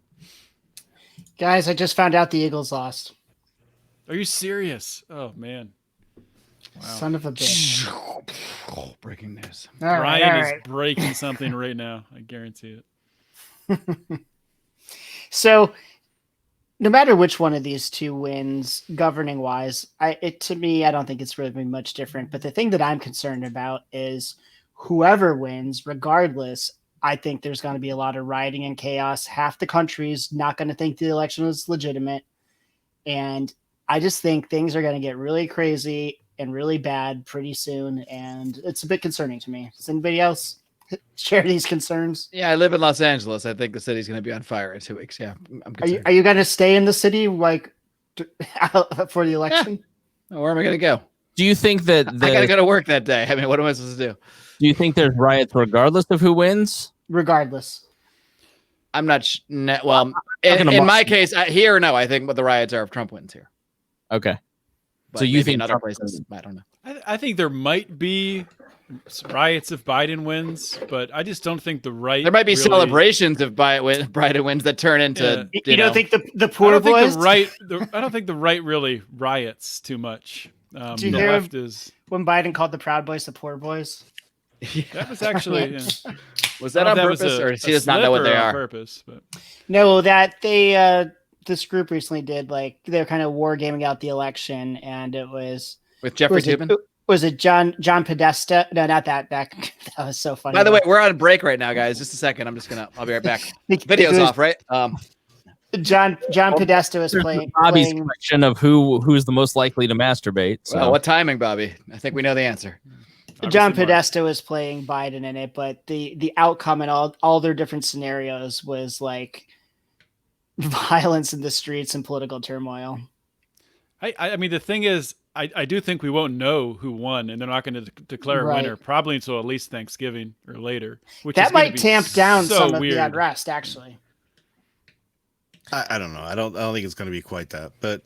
Guys, I just found out the Eagles lost. Are you serious? Oh, man. Wow. Son of a bitch. Breaking news. Ryan is breaking something right now. I guarantee it. So, no matter which one of these two wins, governing wise, to me, I don't think it's really much different. But the thing that I'm concerned about is whoever wins, regardless, I think there's going to be a lot of rioting and chaos. Half the country's not going to think the election was legitimate. And I just think things are going to get really crazy and really bad pretty soon. And it's a bit concerning to me. Does anybody else share these concerns? Yeah, I live in Los Angeles. I think the city's going to be on fire in 2 weeks. Yeah, I'm concerned. Are you going to stay in the city like for the election? Yeah. Where am I going to go? Do you think that I got to go to work that day? I mean, what am I supposed to do? Do you think there's riots regardless of who wins? Regardless. I'm not. Well, in my case, here or no, I think what the riots are if Trump wins here. Okay. But so you think in other Trump places? I don't know. I think there might be riots if Biden wins, but I just don't think the right. There might be celebrations if Biden wins that turn into. You don't think the poor boys? I don't think the right really riots too much. Do you hear when Biden called the Proud Boys the poor boys? That was actually. Was that on purpose, or does he just not know what they are? Purpose, but. No, that they this group recently did they're kind of wargaming out the election, and it was with Jeffrey Toobin. Was it John Podesta? No, not that. That was so funny. By the way, we're on break right now, guys. Just a second. I'll be right back. Video's off, right? John Podesta was playing Bobby's question of who's the most likely to masturbate. So. Well, what timing, Bobby? I think we know the answer. John Podesta was playing Biden in it, but the outcome and all their different scenarios was like violence in the streets and political turmoil. I mean, the thing is, I do think we won't know who won, and they're not going to declare a winner probably until at least Thanksgiving or later. Which that might tamp down some of weird. the unrest, actually. I don't know. I don't think it's going to be quite that, but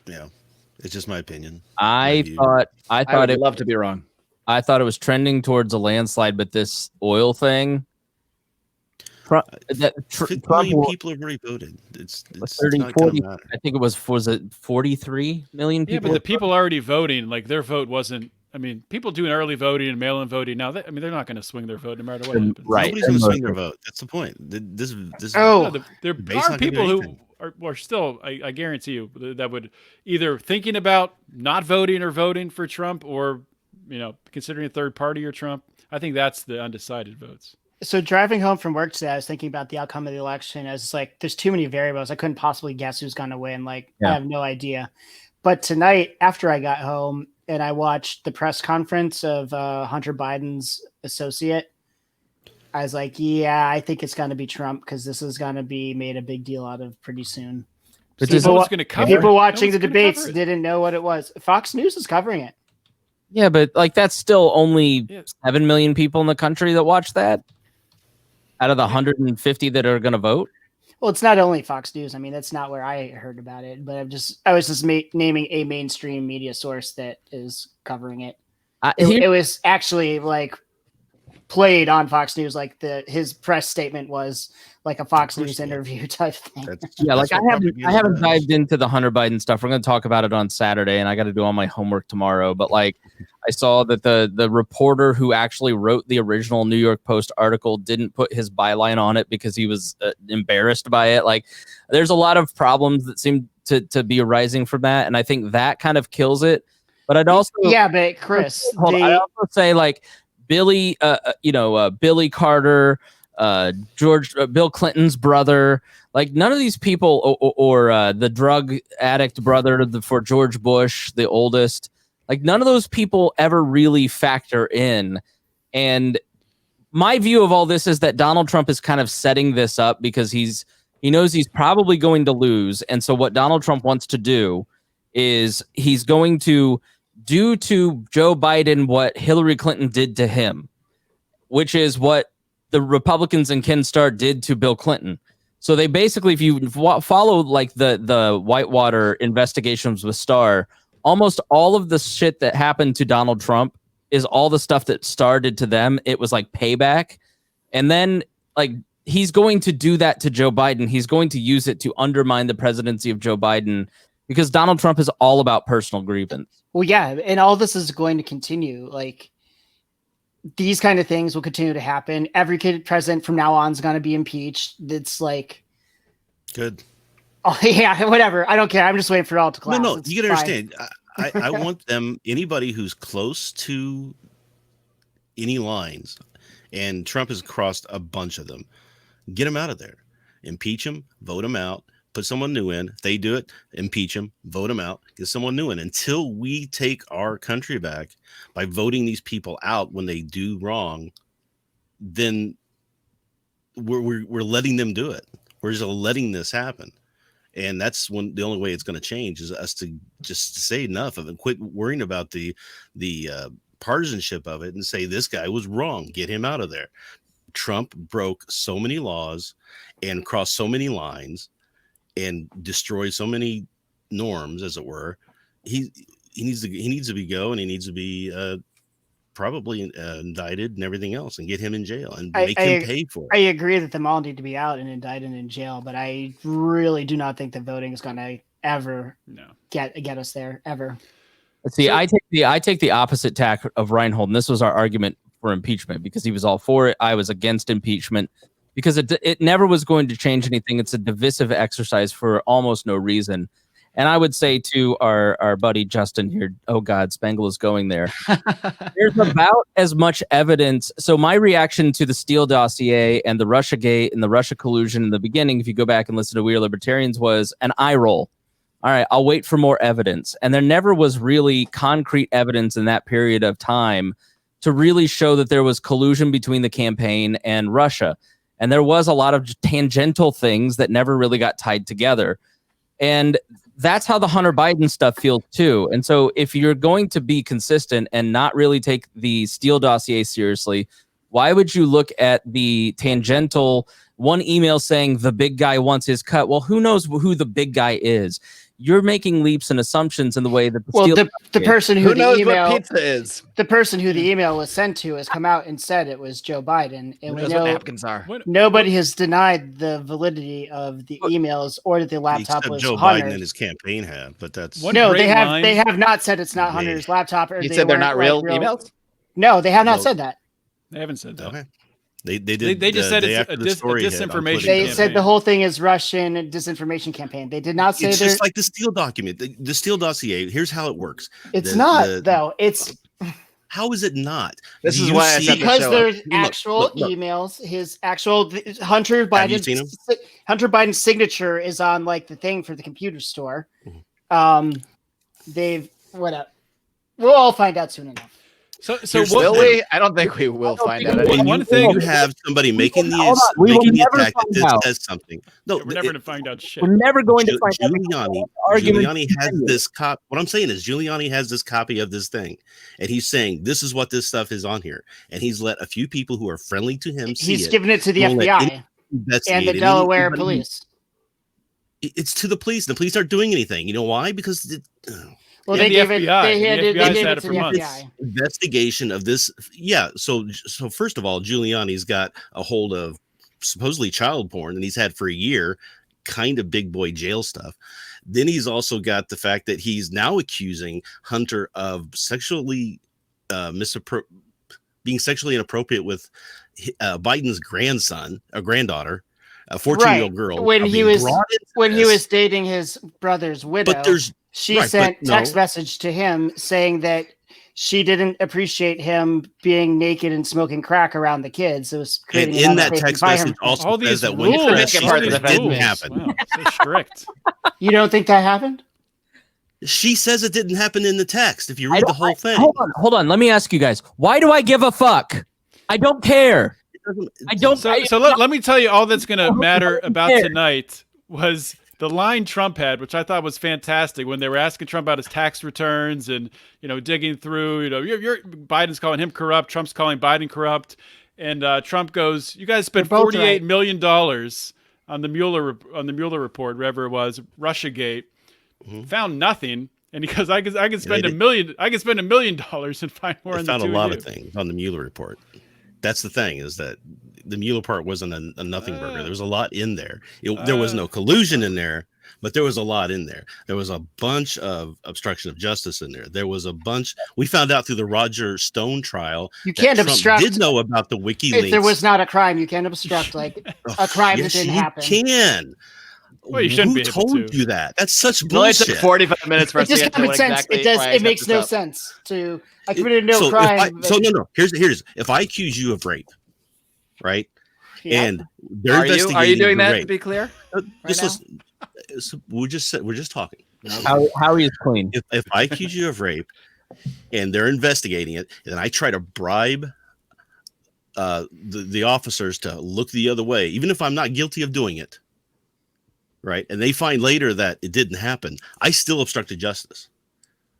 it's just my opinion. I thought I'd love to be wrong. I thought it was trending towards a landslide, but this oil thing. 50 million people have already voted. It's 30, not 40. gonna matter. I think was it 43 million people? Yeah, but the people already voting, like their vote wasn't. I mean, people doing early voting and mail-in voting now. They're not going to swing their vote no matter what happens. Right. Nobody's going to swing their vote. That's the point. This there are people who are still. I guarantee you that would either thinking about not voting or voting for Trump, or considering a third party or Trump. I think that's the undecided votes. So driving home from work today, I was thinking about the outcome of the election. I was like, there's too many variables. I couldn't possibly guess who's going to win. I have no idea. But tonight, after I got home and I watched the press conference of Hunter Biden's associate, I was like, yeah, I think it's going to be Trump because this is going to be made a big deal out of pretty soon. But people watching the debates didn't know what it was. Fox News is covering it. Yeah, but that's still only 7 million people in the country that watch that out of the 150 that are going to vote. Well, it's not only Fox News. I mean, that's not where I heard about it, but I was just naming a mainstream media source that is covering it. It was actually played on Fox News. His press statement was like a Fox News interview type thing. I haven't dived into the Hunter Biden stuff. We're going to talk about it on Saturday, and I got to do all my homework tomorrow. But I saw that the reporter who actually wrote the original New York Post article didn't put his byline on it because he was embarrassed by it. There's a lot of problems that seem to be arising from that, and I think that kind of kills it. But I'd also but Chris, I'd also say Billy, Billy Carter, Bill Clinton's brother, none of these people, or the drug addict brother for George Bush, the oldest, none of those people ever really factor in. And my view of all this is that Donald Trump is kind of setting this up because he knows he's probably going to lose. And so what Donald Trump wants to do is he's going to do to Joe Biden what Hillary Clinton did to him, which is what the Republicans and Ken Starr did to Bill Clinton. So they basically, if you follow the Whitewater investigations with Starr, almost all of the shit that happened to Donald Trump is all the stuff that Starr did to them. It was payback. And then he's going to do that to Joe Biden. He's going to use it to undermine the presidency of Joe Biden because Donald Trump is all about personal grievance. Well, yeah, and all this is going to continue. these kind of things will continue to happen. Every president from now on is going to be impeached. It's like, good. Oh yeah, whatever. I don't care. I'm just waiting for it all to collapse. No, It's you can fine. understand. I want them, anybody who's close to any lines, and Trump has crossed a bunch of them, get him out of there. Impeach him, vote him out, put someone new in. If they do it, impeach him, vote him out, get someone new in. Until we take our country back by voting these people out when they do wrong, then we're letting them do it. We're just letting this happen. And that's when the only way it's going to change is us to just say enough of it, quit worrying about the partisanship of it, and say this guy was wrong. Get him out of there. Trump broke so many laws and crossed so many lines and destroyed so many norms, as it were. He needs to be go, and he needs to be probably indicted and everything else, and get him in jail and make him pay for it. I agree that them all need to be out and indicted and in jail, but I really do not think that voting is going to ever get us there ever. See, I take the opposite tack of Rhinehold, and this was our argument for impeachment, because he was all for it. I was against impeachment because it never was going to change anything. It's a divisive exercise for almost no reason. And I would say to our buddy Justin here, oh God, Spangle is going there. There's about as much evidence. So my reaction to the Steele dossier and the Russiagate and the Russia collusion in the beginning, if you go back and listen to We Are Libertarians, was an eye roll. All right, I'll wait for more evidence. And there never was really concrete evidence in that period of time to really show that there was collusion between the campaign and Russia. And there was a lot of tangential things that never really got tied together. And that's how the Hunter Biden stuff feels too. And so if you're going to be consistent and not really take the Steele dossier seriously, why would you look at the tangential one email saying the big guy wants his cut? Well, who knows who the big guy is? You're making leaps and assumptions in the way that the person who knows the email what pizza is. The person who the email was sent to has come out and said it was Joe Biden, and we know what napkins are. Nobody has denied the validity of the emails or that the laptop Except was Joe Hunter's. Biden and his campaign have, but that's They have not said it's not Hunter's laptop. Or you said they're not real emails. No, they have not said that. They haven't said that. Okay. They did. They just said it's a disinformation. They said the whole thing is Russian disinformation campaign. They did not say it's just like the Steele document, the Steele dossier. Here's how it works. It's not though. It's how is it not? This is why I said because there's actual emails. His actual Hunter Biden's signature is on like the thing for the computer store. They've whatever. We'll all find out soon enough. So will we? I don't think we will find out. One thing you have somebody making the attack that says something. No, we're never going to find out shit. We're never going to find out. Giuliani has this copy. What I'm saying is Giuliani has this copy of this thing, and he's saying this is what this stuff is on here, and he's let a few people who are friendly to him see it. He's given it to the FBI and the Delaware police. It's to the police. The police aren't doing anything. You know why? Because well, they gave it. They gave it to the FBI. Investigation of this. Yeah. So first of all, Giuliani's got a hold of supposedly child porn, and he's had for a year, kind of big boy jail stuff. Then he's also got the fact that he's now accusing Hunter of sexually being sexually inappropriate with Biden's grandson, a granddaughter, a 14-year-old girl. When he was dating his brother's widow. But she sent text message to him saying that she didn't appreciate him being naked and smoking crack around the kids. It was and in that text message also all says these that when it didn't happen. Wow, so strict. You don't think that happened? She says it didn't happen in the text. If you read the whole thing. Hold on. Let me ask you guys. Why do I give a fuck? I don't care. I don't. So let me tell you all that's going to matter about tonight was the line Trump had, which I thought was fantastic when they were asking Trump about his tax returns and, digging through, Biden's calling him corrupt. Trump's calling Biden corrupt. And Trump goes, you guys spent $48 million on the Mueller report, wherever it was, Russiagate, found nothing. And he goes, I could spend $1 million. I could spend $1 million and find more. They found a lot of things on the Mueller report. that's the thing, is that the Mueller part wasn't a nothing burger. There was a lot in there. There was no collusion in there, but there was a lot in there. There was a bunch of obstruction of justice in there. There was a bunch. We found out through the Roger Stone trial You can't Trump obstruct. did know about the WikiLeaks. If there was not a crime, you can't obstruct like a crime yes, that didn't you happen. can. Well, you shouldn't Who be able told to. you that? That's such It only took bullshit. 45 minutes for us It's to just get to common what sense. exactly. It does. why I It set makes this no up. sense to. I committed no so crime. so no. Here's if I accuse you of rape, right? Yeah. And they're Are investigating you doing the that? rape. To be clear, Just now? listen. We're just talking. How he is clean. If I accuse you of rape and they're investigating it, and I try to bribe the officers to look the other way, even if I'm not guilty of doing it, right? And they find later that it didn't happen, I still obstructed justice.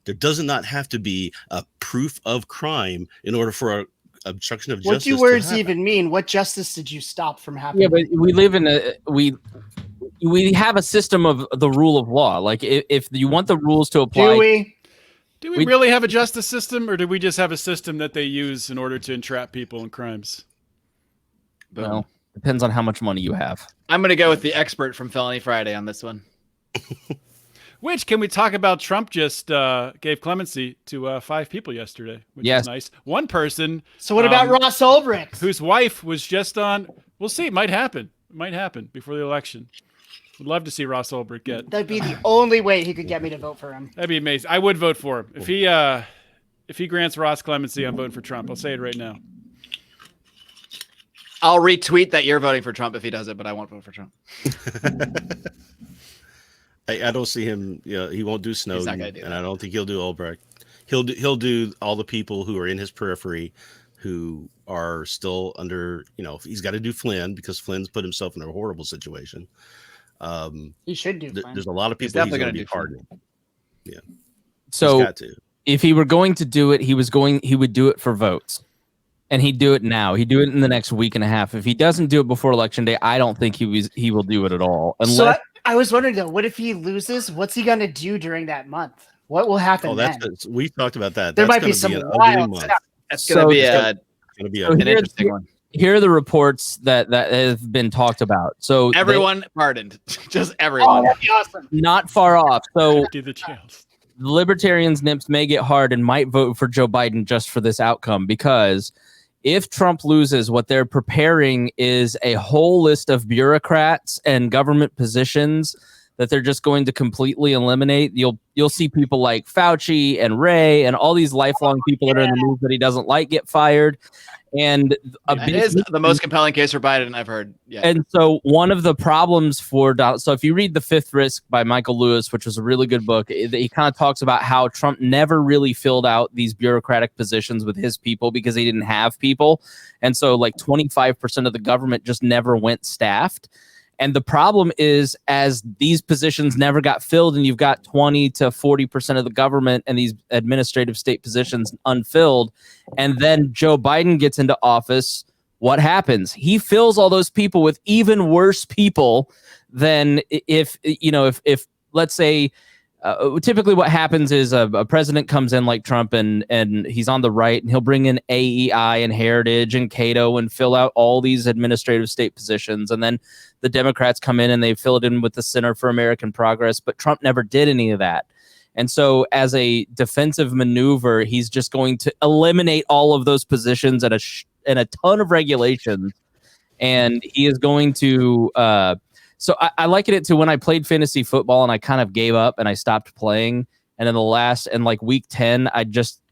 There does not have to be a proof of crime in order for a obstruction of What justice. do words to happen. even mean? What justice did you stop from happening? Yeah, but we live in we have a system of the rule of law. Like if you want the rules to apply, Do we? Do we We- really have a justice system, or do we just have a system that they use in order to entrap people in crimes? well, depends on how much money you have. I'm going to go with the expert from Felony Friday on this one. Which, can we talk about? Trump just gave clemency to 5 people yesterday, which Yes. is nice. One person So what about Ross Ulbricht? whose wife was just on. We'll see. It might happen. It might happen before the election. Would love to see Ross Ulbricht get. That'd be the only way he could get me to vote for him. That'd be amazing. I would vote for him if he grants Ross clemency. I'm voting for Trump. I'll say it right now. I'll retweet that you're voting for Trump if he does it, but I won't vote for Trump. I don't see him. He won't do Snowden, gonna do and that. I don't think he'll do Ulbricht. He'll do all the people who are in his periphery, who are still under. He's got to do Flynn because Flynn's put himself in a horrible situation. He should do. Fine. There's a lot of He's people he's definitely going gonna to be do Flynn. pardoning. Yeah, So he's got to. if he were going to do it, he would do it for votes. And he'd do it now. He'd do it in the next week and a half. If he doesn't do it before Election Day, I don't think he will do it at all. Unless So I was wondering though, what if he loses? What's he gonna do during that month? What will happen Oh, then? we talked about that. There That's might be gonna some an ugly wild month. stuff. That's going to So be it's a, Gonna be So an here's- interesting one. here are the reports that have been talked about. So Everyone pardoned. Just Oh, everyone. that'd be awesome. not far off. So Empty the jails. the Libertarians nips may get hard and might vote for Joe Biden just for this outcome, because if Trump loses, what they're preparing is a whole list of bureaucrats and government positions that they're just going to completely eliminate. You'll see people like Fauci and Ray and all these lifelong people that are in the news that he doesn't like get fired. And That is the most compelling case for Biden I've heard. Yeah. And so one of the problems for Donald, so if you read The Fifth Risk by Michael Lewis, which was a really good book, he kind of talks about how Trump never really filled out these bureaucratic positions with his people because he didn't have people. And so like 25% of the government just never went staffed. And the problem is, as these positions never got filled and you've got 20 to 40% of the government and these administrative state positions unfilled, and then Joe Biden gets into office, what happens? He fills all those people with even worse people than if let's say, typically what happens is a president comes in like Trump and he's on the right and he'll bring in AEI and Heritage and Cato and fill out all these administrative state positions. And then the Democrats come in and they fill it in with the Center for American Progress. But Trump never did any of that. And so as a defensive maneuver, he's just going to eliminate all of those positions and a ton of regulations. And he is going to so I liken it to when I played fantasy football and I kind of gave up and I stopped playing. And in like week 10, I just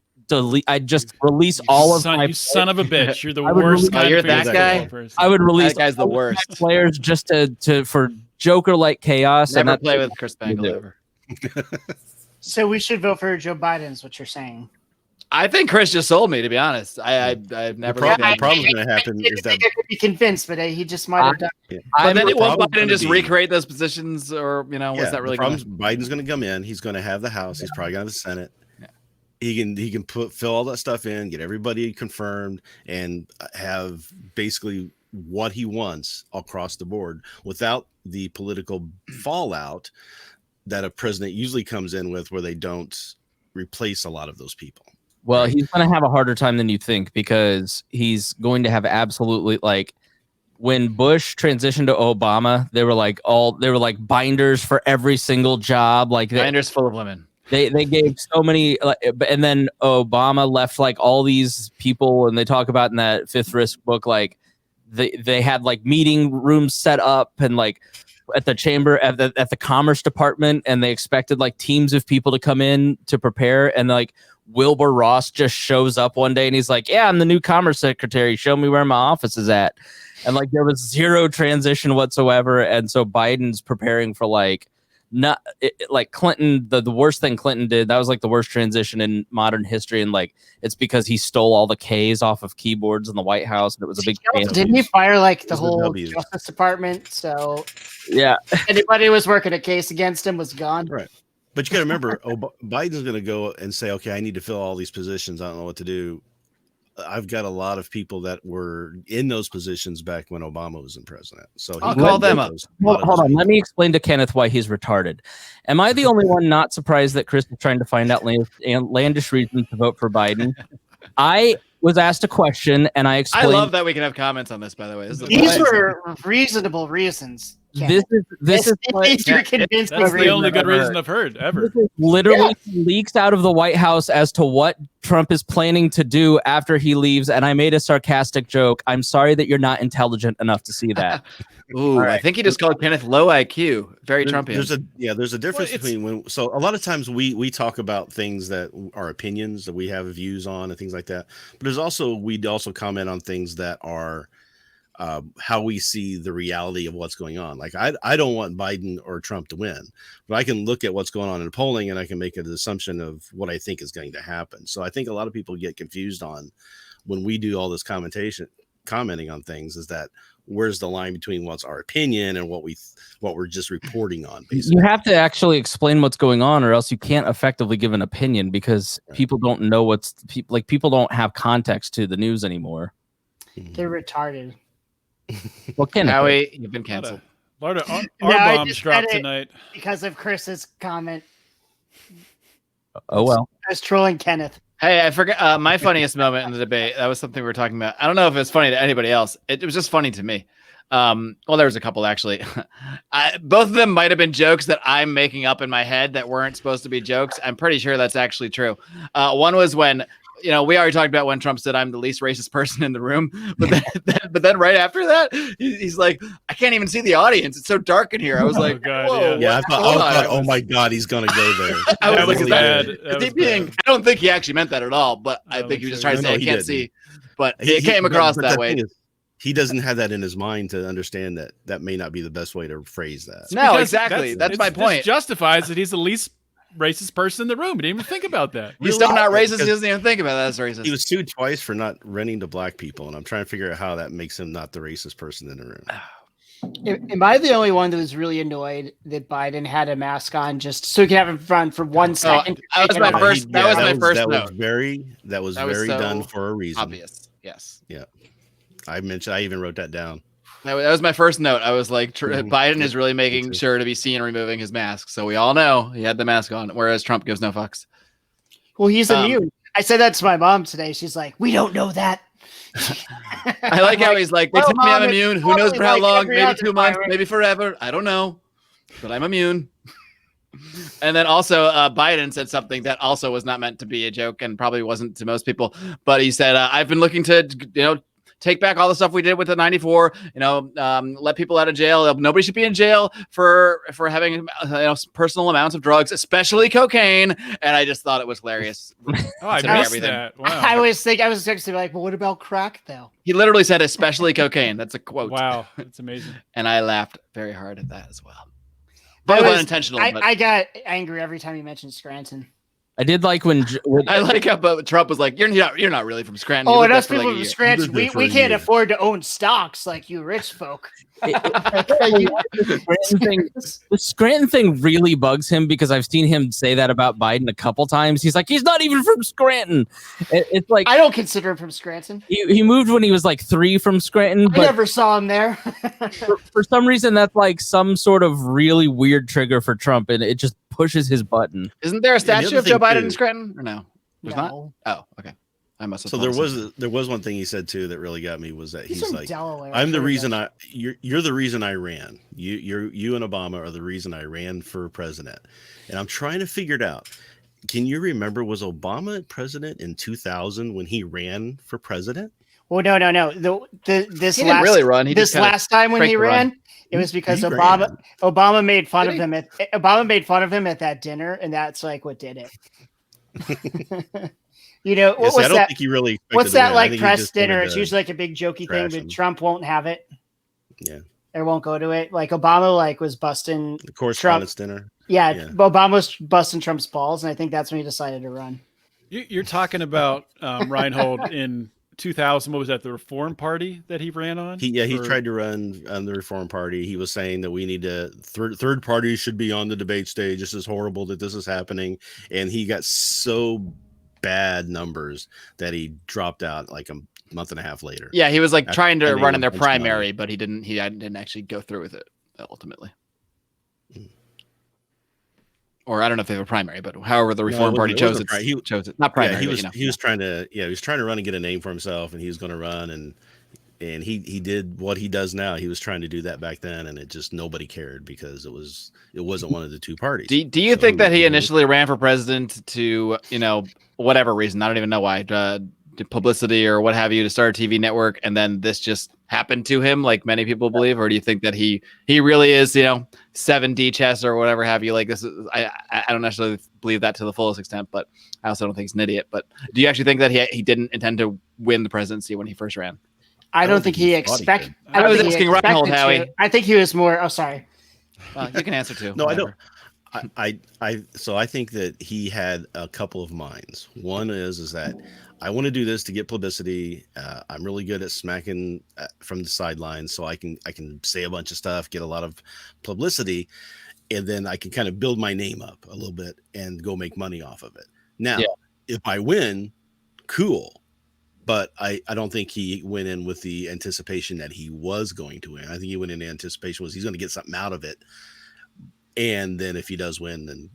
release all of my You son of a bitch! You're the I would worst. release- kind of you're fantasy that guy? football person. I would release That guy's the all of my worst. players just to for Joker like chaos. Never and play that's with Chris Spangle do. ever. So we should vote for Joe Biden, is what you're saying. I think Chris just sold me, to be honest. I've never. The problem's going to happen I is that think I could be convinced, but he just might have done. But then the it won't problem's Biden gonna just be- recreate those positions, or what's that really the going problem is Biden's going to come in. He's going to have the House. He's probably going to have the Senate. Yeah. He can fill all that stuff in, get everybody confirmed, and have basically what he wants across the board without the political fallout that a president usually comes in with, where they don't replace a lot of those people. Well, he's going to have a harder time than you think because he's going to have absolutely like when Bush transitioned to Obama, they were like binders for every single job, like binders full of women. They gave so many, and then Obama left like all these people, and they talk about in that Fifth Risk book, like they had like meeting rooms set up and like at the chamber at the Commerce Department, and they expected like teams of people to come in to prepare, and like Wilbur Ross just shows up one day and he's like, "Yeah, I'm the new Commerce Secretary. Show me where my office is at." And like there was zero transition whatsoever, and so Biden's preparing for like. Like Clinton, the worst thing Clinton did, that was like the worst transition in modern history, and like it's because he stole all the K's off of keyboards in the White House, and it was a big Didn't he fire like the whole Justice Department? So yeah, anybody who was working a case against him was gone. Right. But you got to remember, Biden's going to go and say, okay, I need to fill all these positions. I don't know what to do. I've got a lot of people that were in those positions back when Obama was in president. So I'll call them up. Hold on. Let me explain to Kenneth why he's retarded. Am I the only one not surprised that Chris is trying to find out outlandish reasons to vote for Biden? I was asked a question and I explained. I love that we can have comments on this, by the way. These were reasonable reasons. This is you're convinced that's the only good reason I've heard ever. This is literally leaks out of the White House as to what Trump is planning to do after he leaves, and I made a sarcastic joke. I'm sorry that you're not intelligent enough to see that. Ooh, right. I think he just called Kenneth low IQ. Very Trumpian. There's a difference between so a lot of times we talk about things that are opinions that we have views on and things like that. But we'd also comment on things that are how we see the reality of what's going on. Like I don't want Biden or Trump to win, but I can look at what's going on in polling and I can make an assumption of what I think is going to happen. So I think a lot of people get confused on when we do all this commenting on things is that where's the line between what's our opinion and what we're just reporting on. Basically. You have to actually explain what's going on, or else you can't effectively give an opinion because people don't know people don't have context to the news anymore. They're retarded. Well, Howie, you've been canceled. A lot of bombs dropped tonight because of Chris's comment. Oh well, I was trolling Kenneth. Hey, I forgot my funniest moment in the debate. That was something we were talking about. I don't know if it's funny to anybody else. It was just funny to me. Well, there was a couple actually. Both of them might have been jokes that I'm making up in my head that weren't supposed to be jokes. I'm pretty sure that's actually true. One was when. We already talked about when Trump said I'm the least racist person in the room, but then right after that, he's like, I can't even see the audience. It's so dark in here. I was like, God, whoa. Yeah, I thought, oh my God, he's going to go there. I was like, bad. I don't think he actually meant that at all, but I think he was just trying to say I can't see. But it came across that way. He doesn't have that in his mind to understand that may not be the best way to phrase that. No, exactly. That's my point. This justifies that he's the least racist person in the room. He didn't even think about that. He's still not racist. He doesn't even think about that as racist. He was sued twice for not renting to black people, and I'm trying to figure out how that makes him not the racist person in the room. Am I the only one that was really annoyed that Biden had a mask on just so he could have in front for 1 second? That was my first. That was my first note. That was very done for a reason. Obvious. Yes. Yeah. I even wrote that down. That was my first note. I was like, Biden is really making sure to be seen removing his mask. So we all know he had the mask on, whereas Trump gives no fucks. Well, he's immune. I said that to my mom today. She's like, we don't know that. I like how he's like, they tell me I'm immune. Who knows for how long? Maybe 2 months, maybe forever. I don't know, but I'm immune. And then also Biden said something that also was not meant to be a joke and probably wasn't to most people. But he said, I've been looking to, take back all the stuff we did with the 94, let people out of jail. Nobody should be in jail for having personal amounts of drugs, especially cocaine. And I just thought it was hilarious. I missed that. Wow. I was going to be like, well, what about crack though? He literally said, especially cocaine. That's a quote. Wow. That's amazing. And I laughed very hard at that as well. But unintentional. I got angry every time you mentioned Scranton. I did like when I like how Trump was like, "You're not really from Scranton." Oh, and us people from Scranton, we can't afford to own stocks like you rich folk. The Scranton thing really bugs him because I've seen him say that about Biden a couple times. He's like, he's not even from Scranton. It's like I don't consider him from Scranton. He moved when he was like 3 from Scranton. I never saw him there. for some reason, that's like some sort of really weird trigger for Trump, and it just pushes his button. Isn't there a statue of Joe Biden in Scranton or no? There's No. not? Oh, okay. I must have. So there was one thing he said too that really got me was that he's from like, Delaware. I'm the reason you're the reason I ran. You and Obama are the reason I ran for president. And I'm trying to figure it out. Can you remember, was Obama president in 2000 when he ran for president? Well, no. This He didn't really run. He just kinda last time when he ran, it was because He Obama made fun Did of he? him Obama made fun of him at that dinner, and that's like what did it. You know, Yes, I don't think he really expected what's to that win. I like think he press just dinner? wanted It's to usually like a big jokey thing, trash but him. Trump won't have it. Yeah. Or won't go to it. Like Obama like was busting The correspondence dinner. Yeah, Yeah. Obama was busting Trump's balls, and I think that's when he decided to run. You're talking about Rhinehold in 2000. What was that? The Reform Party that he ran on? He tried to run on the Reform Party. He was saying that we need to third parties should be on the debate stage. This is horrible that this is happening, and he got so bad numbers that he dropped out like a month and a half later. Yeah, he was like After trying to spending run a in their bunch of money. primary, but he didn't actually go through with it ultimately. Or I don't know if they have a primary, but however the Reform Party chose it. Chose it. Not primary. Yeah, he was trying to run and get a name for himself, and he was going to run, and he did what he does now. He was trying to do that back then, and it just nobody cared because it wasn't one of the two parties. Do you think that he initially ran for president to, whatever reason, I don't even know why, publicity or what have you, to start a TV network, and then this just happened to him like many people believe? Or do you think that he really is 7D chess or whatever have you? Like, this is I don't necessarily believe that to the fullest extent, but I also don't think he's an idiot. But do you actually think that he didn't intend to win the presidency when he first ran? I don't think he expected. I was asking Rhinehold, Howie. I think he was more. Oh, sorry. Well, you can answer too. No, whatever. I don't. So I think that he had a couple of minds. One is that I want to do this to get publicity. I'm really good at smacking from the sidelines, so I can say a bunch of stuff, get a lot of publicity, and then I can kind of build my name up a little bit and go make money off of it. Now, if I win, cool. But I don't think he went in with the anticipation that he was going to win. I think he went in the anticipation was he's going to get something out of it. And then if he does win, then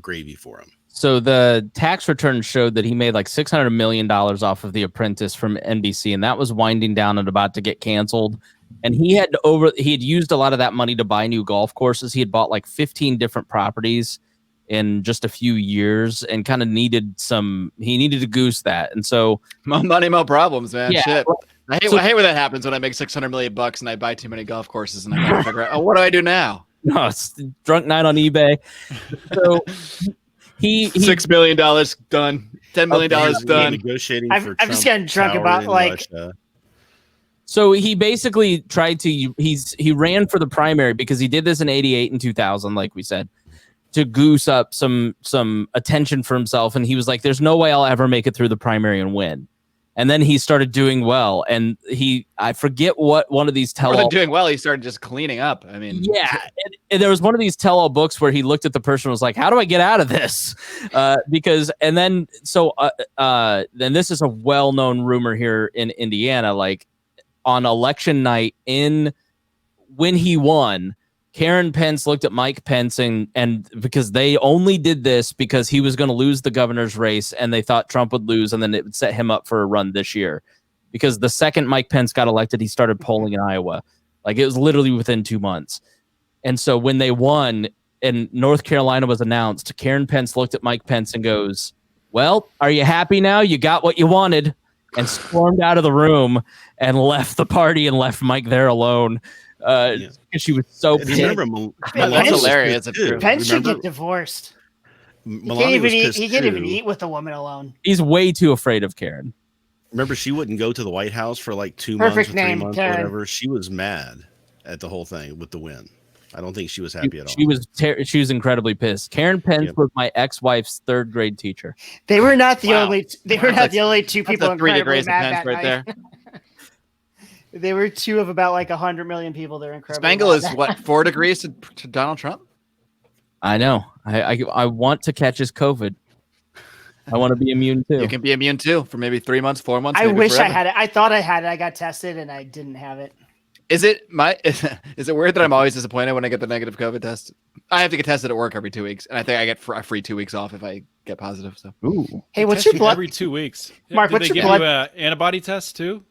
gravy for him. So the tax return showed that he made like $600 million off of The Apprentice from NBC, and that was winding down and about to get canceled. And he had used a lot of that money to buy new golf courses. He had bought like 15 different properties in just a few years, and kind of needed to goose that. And so more money, more problems, man. Yeah. Shit. I hate when that happens, when I make $600 million and I buy too many golf courses and I gotta figure out, what do I do now? no, it's drunk night on eBay. So he $6 million done, $10 million done. Negotiating I'm for just Trump's getting drunk power about in like. Russia. So he basically tried to he ran for the primary because he did this in 88 and 2000, like we said, to goose up some attention for himself. And he was like, there's no way I'll ever make it through the primary and win. And then he started doing well. And I forget what one of these tell-all doing well, he started just cleaning up. I mean, yeah. And there was one of these tell-all books where he looked at the person and was like, how do I get out of this? Then this is a well-known rumor here in Indiana, like on election night when he won, Karen Pence looked at Mike Pence and because they only did this because he was going to lose the governor's race and they thought Trump would lose, and then it would set him up for a run this year. Because the second Mike Pence got elected, he started polling in Iowa. Like, it was literally within 2 months. And so when they won and North Carolina was announced, Karen Pence looked at Mike Pence and goes, well, are you happy now? You got what you wanted. And stormed out of the room and left the party and left Mike there alone. Because she was so pissed. Remember, that's hilarious. Pence should get divorced. He can't even eat with a woman alone. He's way too afraid of Karen. Remember, she wouldn't go to the White House for like 2 Perfect months or 3 name, months, Karen. or whatever. She was mad at the whole thing with the win. I don't think she was happy at all. She was incredibly pissed. Karen Pence was my ex-wife's third grade teacher. They were not the only. They were not the only two people. 3 degrees of mad Pence that right night. there. They were two of about like 100 million people. They're incredible. Spangle is what, 4 degrees to Donald Trump? I know. I want to catch his COVID. I want to be immune too. You can be immune too for maybe 3 months, 4 months. I wish forever. I had it. I thought I had it. I got tested and I didn't have it. Is it weird that I'm always disappointed when I get the negative COVID test? I have to get tested at work every 2 weeks, and I think I get a free 2 weeks off if I get positive. So, Ooh. Hey, what's Test your blood? every 2 weeks? Mark, Did what's they your give blood? you an antibody test too?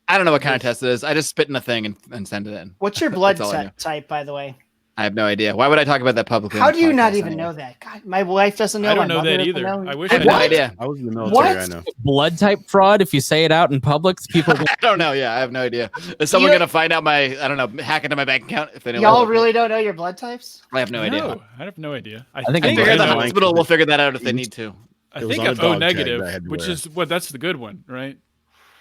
I don't know what kind of test it is. I just spit in a thing and send it in. What's your blood That's all I know. type, by the way? I have no idea. Why would I talk about that publicly? How on do the you not podcast even anyway? know that? God, my wife doesn't know. I don't my know mother that doesn't either. know. I wish I I have no knew. idea. I was in the military. I know. Blood type fraud. If you say it out in public, people. I don't know. Yeah, I have no idea. Is someone You- gonna find out my? I don't know. Hack into my bank account if they know. Y'all my- really don't know your blood types? I have no idea. I have no idea. I think I I'm figure right the now. hospital will figure that out if they need to. I It was think on I'm a O dog tag negative, that I had to which wear. is that's the good one, right?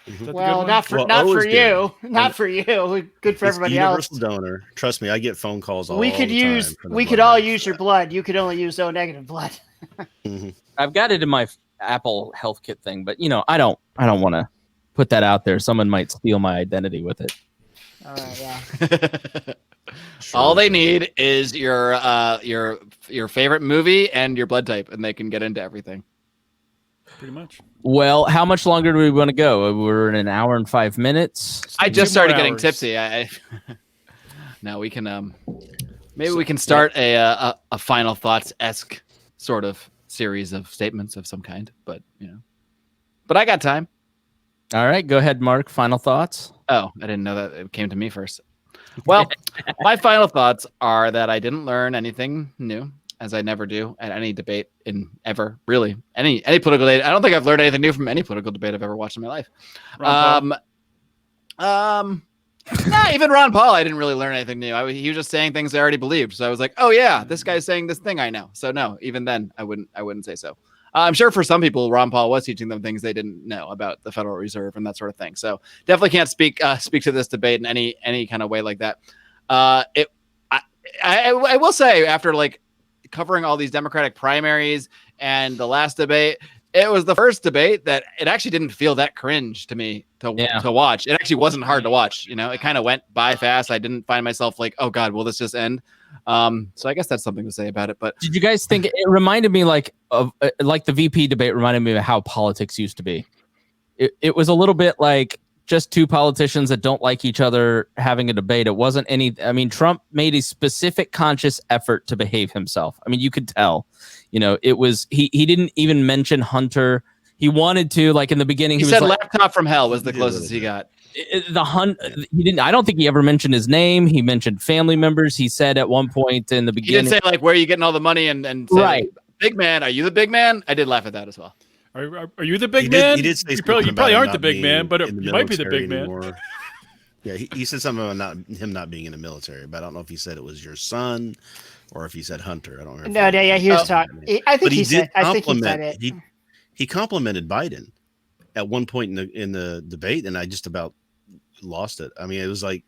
Is that the good Well, one? not for Well, not O for is you, good. not for you. Good for It's everybody universal else. donor. Trust me, I get phone calls all We could the use. time from the We could blood all banks use for your that. blood. You could only use O negative blood. I've got it in my Apple Health Kit thing, but I don't want to put that out there. Someone might steal my identity with it. All right, yeah. All they need is your favorite movie and your blood type, and they can get into everything. Pretty much. Well, how much longer do we want to go? We're in an hour and 5 minutes. I Two just started more getting hours. tipsy. Now we can maybe we can start a final thoughts-esque sort of series of statements of some kind, but but I got time. All right, go ahead, Mark. Final thoughts. Oh, I didn't know that it came to me first. Well, my final thoughts are that I didn't learn anything new, as I never do at any debate in ever, really. Any political debate. I don't think I've learned anything new from any political debate I've ever watched in my life. Ron Even Ron Paul, I didn't really learn anything new. He was just saying things I already believed. So I was like, oh yeah, this guy's saying this thing I know. So no, even then I wouldn't say so. I'm sure for some people, Ron Paul was teaching them things they didn't know about the Federal Reserve and that sort of thing. So definitely can't speak to this debate in any kind of way like that. I will say, after like covering all these Democratic primaries and the last debate, it was the first debate that it actually didn't feel that cringe to me to watch. It actually wasn't hard to watch. It kind of went by fast. I didn't find myself like, oh God, will this just end? So I guess that's something to say about it. But did you guys think it reminded me like the VP debate reminded me of how politics used to be? It was a little bit like just two politicians that don't like each other having a debate. It wasn't any. I mean, Trump made a specific conscious effort to behave himself. I mean, you could tell. It was he didn't even mention Hunter. He wanted to, like in the beginning. He was said like, "laptop from hell" was the closest he got. He didn't. I don't think he ever mentioned his name. He mentioned family members. He said at one point in the He beginning, didn't say like, "Where are you getting all the money?" and say, right, big man. Are you the big man? I did laugh at that as well. Are you the big He man? did say you probably something aren't about the big being man, but in the you might be the military big man. anymore. Yeah, he said something about him not being in the military, but I don't know if he said it was your son or if he said Hunter. I don't remember. No, yeah, he was talking. I think he said. I think he said it. He complimented Biden at one point in the debate, and I just about lost it. I mean, it was like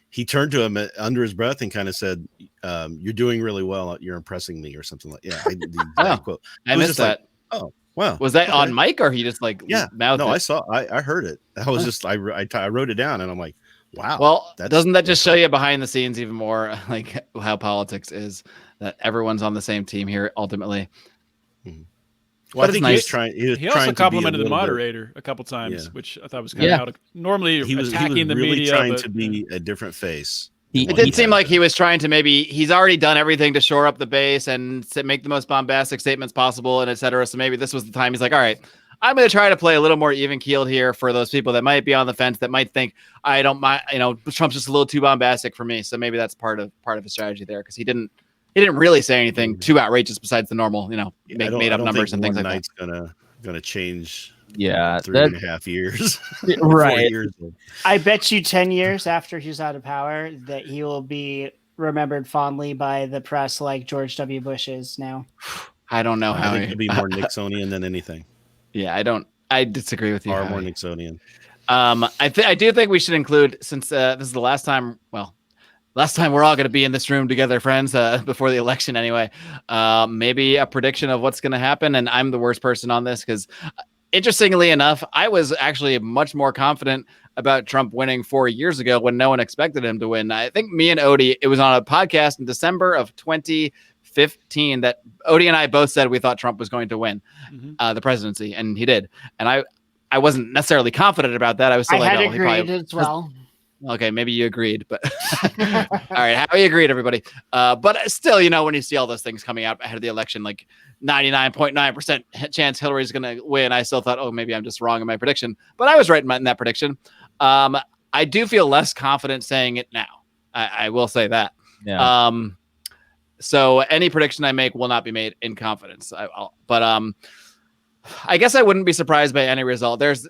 he turned to him under his breath and kind of said, "You're doing really well. You're impressing me," or something like. Yeah, quote. I missed that. Like, oh, wow. Was that on mic or he just like mouthed it? I heard it. I was just I wrote it down, and I'm like, wow. Well, doesn't that just show you behind the scenes even more like how politics is, that everyone's on the same team here ultimately? Mm-hmm. Well, I think he was trying. He also complimented the moderator a couple times, which I thought was kind of how to, normally he was attacking the really media. Trying to be a different face. It did seem like he was trying to he's already done everything to shore up the base and make the most bombastic statements possible and et cetera. So maybe this was the time he's like, all right, I'm going to try to play a little more even keeled here for those people that might be on the fence, that might think I don't mind, Trump's just a little too bombastic for me. So maybe that's part of his strategy there, because he didn't really say anything too outrageous besides the normal, made up numbers and things like that. Gonna change. Yeah, 3.5 years. Right. 4 years. I bet you 10 years after he's out of power that he will be remembered fondly by the press like George W. Bush is now. I don't know how I think he'll be more Nixonian than anything. Yeah, I disagree with you. Far more Nixonian. I do think we should include, since this is the last time we're all going to be in this room together, friends, before the election anyway, maybe a prediction of what's going to happen. And I'm the worst person on this because, interestingly enough, I was actually much more confident about Trump winning 4 years ago when no one expected him to win. I think me and Odie, it was on a podcast in December of 2015 that Odie and I both said we thought Trump was going to win the presidency, and he did. And I wasn't necessarily confident about that. I was still I had agreed as well. Okay, maybe you agreed, but all right, Howie agreed, everybody. But still, when you see all those things coming out ahead of the election, like 99.9% chance Hillary's going to win, I still thought, oh, maybe I'm just wrong in my prediction. But I was right in that prediction. I do feel less confident saying it now. I will say that. Yeah. So any prediction I make will not be made in confidence. But I guess I wouldn't be surprised by any result. There's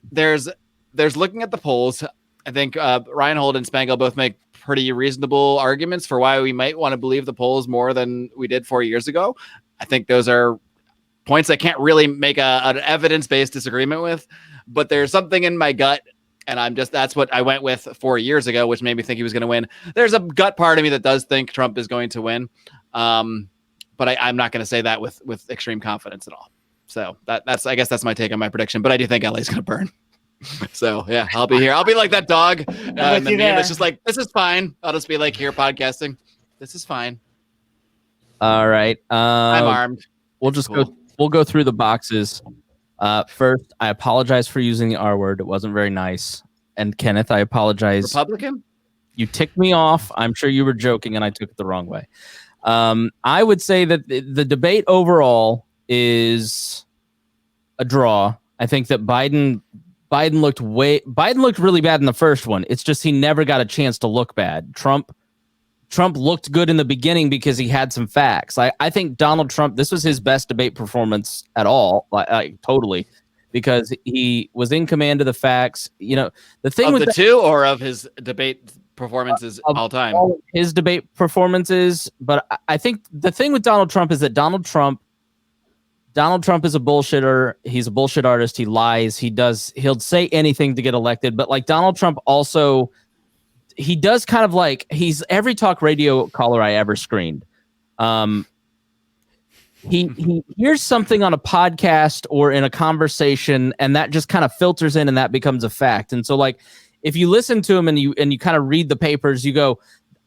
looking at the polls. I think Rhinehold and Spangle both make pretty reasonable arguments for why we might want to believe the polls more than we did 4 years ago. I think those are points I can't really make an evidence-based disagreement with, but there's something in my gut, and that's what I went with 4 years ago, which made me think he was going to win. There's a gut part of me that does think Trump is going to win, but I'm not going to say that with extreme confidence at all. So I guess that's my take on my prediction, but I do think LA is going to burn. So yeah, I'll be here. I'll be like that dog. And the meme is just like, this is fine. I'll just be like here podcasting. This is fine. All right. I'm armed. We'll go through the boxes. First, I apologize for using the R word. It wasn't very nice. And Kenneth, I apologize. Republican? You ticked me off. I'm sure you were joking and I took it the wrong way. I would say that the debate overall is a draw. I think that Biden looked really bad in the first one. It's just he never got a chance to look bad. Trump looked good in the beginning because he had some facts. I think Donald Trump, this was his best debate performance at all, totally, because he was in command of the facts. The thing of with the two or of his debate performances all time, all his debate performances. But I think the thing with Donald Trump is that Donald Trump is a bullshitter. He's a bullshit artist. He lies. He'll say anything to get elected. But like Donald Trump also, he does kind of like, he's every talk radio caller I ever screened. He hears something on a podcast or in a conversation, and that just kind of filters in and that becomes a fact. And so like, if you listen to him and you kind of read the papers, you go,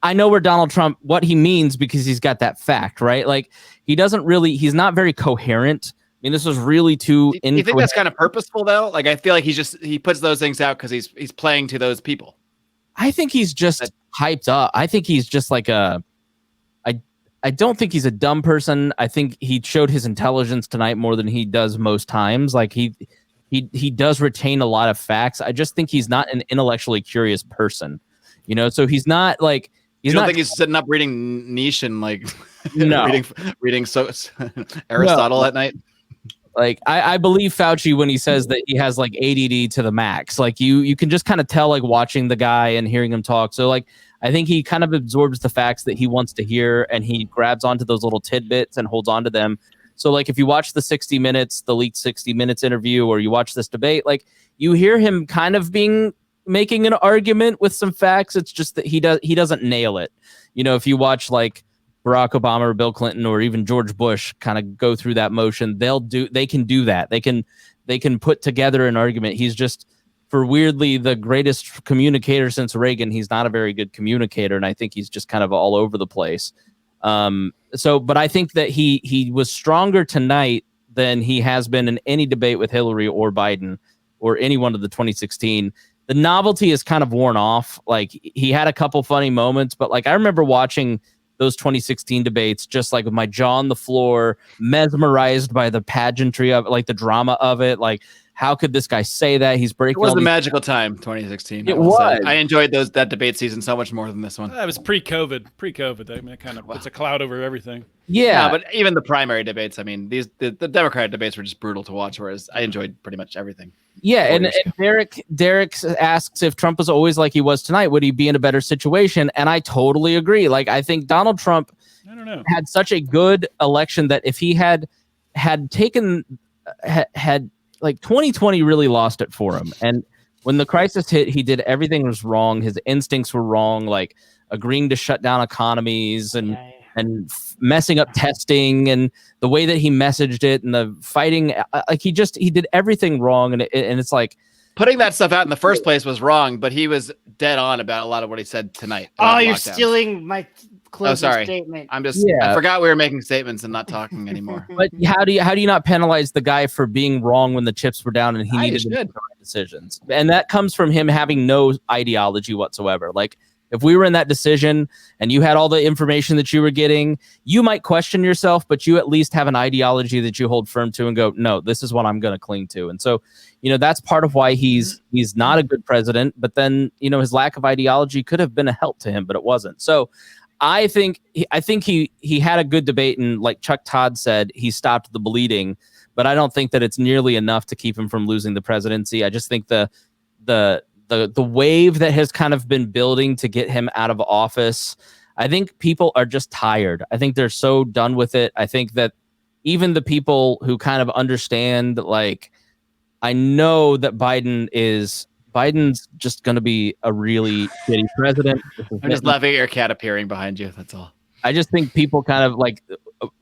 I know where Donald Trump, what he means, because he's got that fact, right? Like he's not very coherent. I mean, this was really too. Do you think that's kind of purposeful though? Like, I feel like he puts those things out because he's playing to those people. I think he's just hyped up. I think he's just like I don't think he's a dumb person. I think he showed his intelligence tonight more than he does most times. Like he does retain a lot of facts. I just think he's not an intellectually curious person, so he's not like, you don't think he's sitting up reading Nietzsche and like no. reading Aristotle at night? Like I believe Fauci when he says that he has like ADD to the max. Like you can just kind of tell, like watching the guy and hearing him talk. So like I think he kind of absorbs the facts that he wants to hear, and he grabs onto those little tidbits and holds on to them. So like if you watch the 60 Minutes, the leaked 60 Minutes interview, or you watch this debate, like you hear him kind of making an argument with some facts. It's just that he doesn't nail it. If you watch like Barack Obama or Bill Clinton or even George Bush kind of go through that motion, they can do that. They can put together an argument. He's just, for weirdly the greatest communicator since Reagan, he's not a very good communicator, and I think he's just kind of all over the place. But I think that he was stronger tonight than he has been in any debate with Hillary or Biden or any one of the 2016. The novelty is kind of worn off. Like he had a couple funny moments, but like I remember watching those 2016 debates just like with my jaw on the floor, mesmerized by the pageantry of it, like the drama of it. Like, how could this guy say that? He's breaking. It was a magical time, 2016. It was. I enjoyed that debate season so much more than this one. That was pre-COVID. I mean, it kind of puts a cloud over everything. Yeah, but even the primary debates, I mean, the Democratic debates were just brutal to watch, whereas I enjoyed pretty much everything. Yeah, and Derek asks if Trump was always like he was tonight, would he be in a better situation? And I totally agree. Like, I think Donald Trump had such a good election that if he had taken like 2020 really lost it for him. And when the crisis hit, he did everything was wrong. His instincts were wrong, like agreeing to shut down economies and messing up testing and the way that he messaged it and the fighting. Like he did everything wrong. And it's like putting that stuff out in the first place was wrong, but he was dead on about a lot of what he said tonight. Oh, you're stealing my closing sorry. statement. I'm just. Yeah. I forgot we were making statements and not talking anymore. But how do you not penalize the guy for being wrong when the chips were down and he You needed to make should. the right decisions? And that comes from him having no ideology whatsoever. Like, if we were in that decision and you had all the information that you were getting, you might question yourself, but you at least have an ideology that you hold firm to and go, no, this is what I'm going to cling to. And so, that's part of why he's not a good president. But then, his lack of ideology could have been a help to him, but it wasn't. So I think he had a good debate, and like Chuck Todd said, he stopped the bleeding. But I don't think that it's nearly enough to keep him from losing the presidency. I just think the wave that has kind of been building to get him out of office, I think people are just tired. I think they're so done with it. I think that even the people who kind of understand, like, I know that Biden's just going to be a really shitty president. I'm just laughing at your cat appearing behind you. That's all. I just think people kind of like,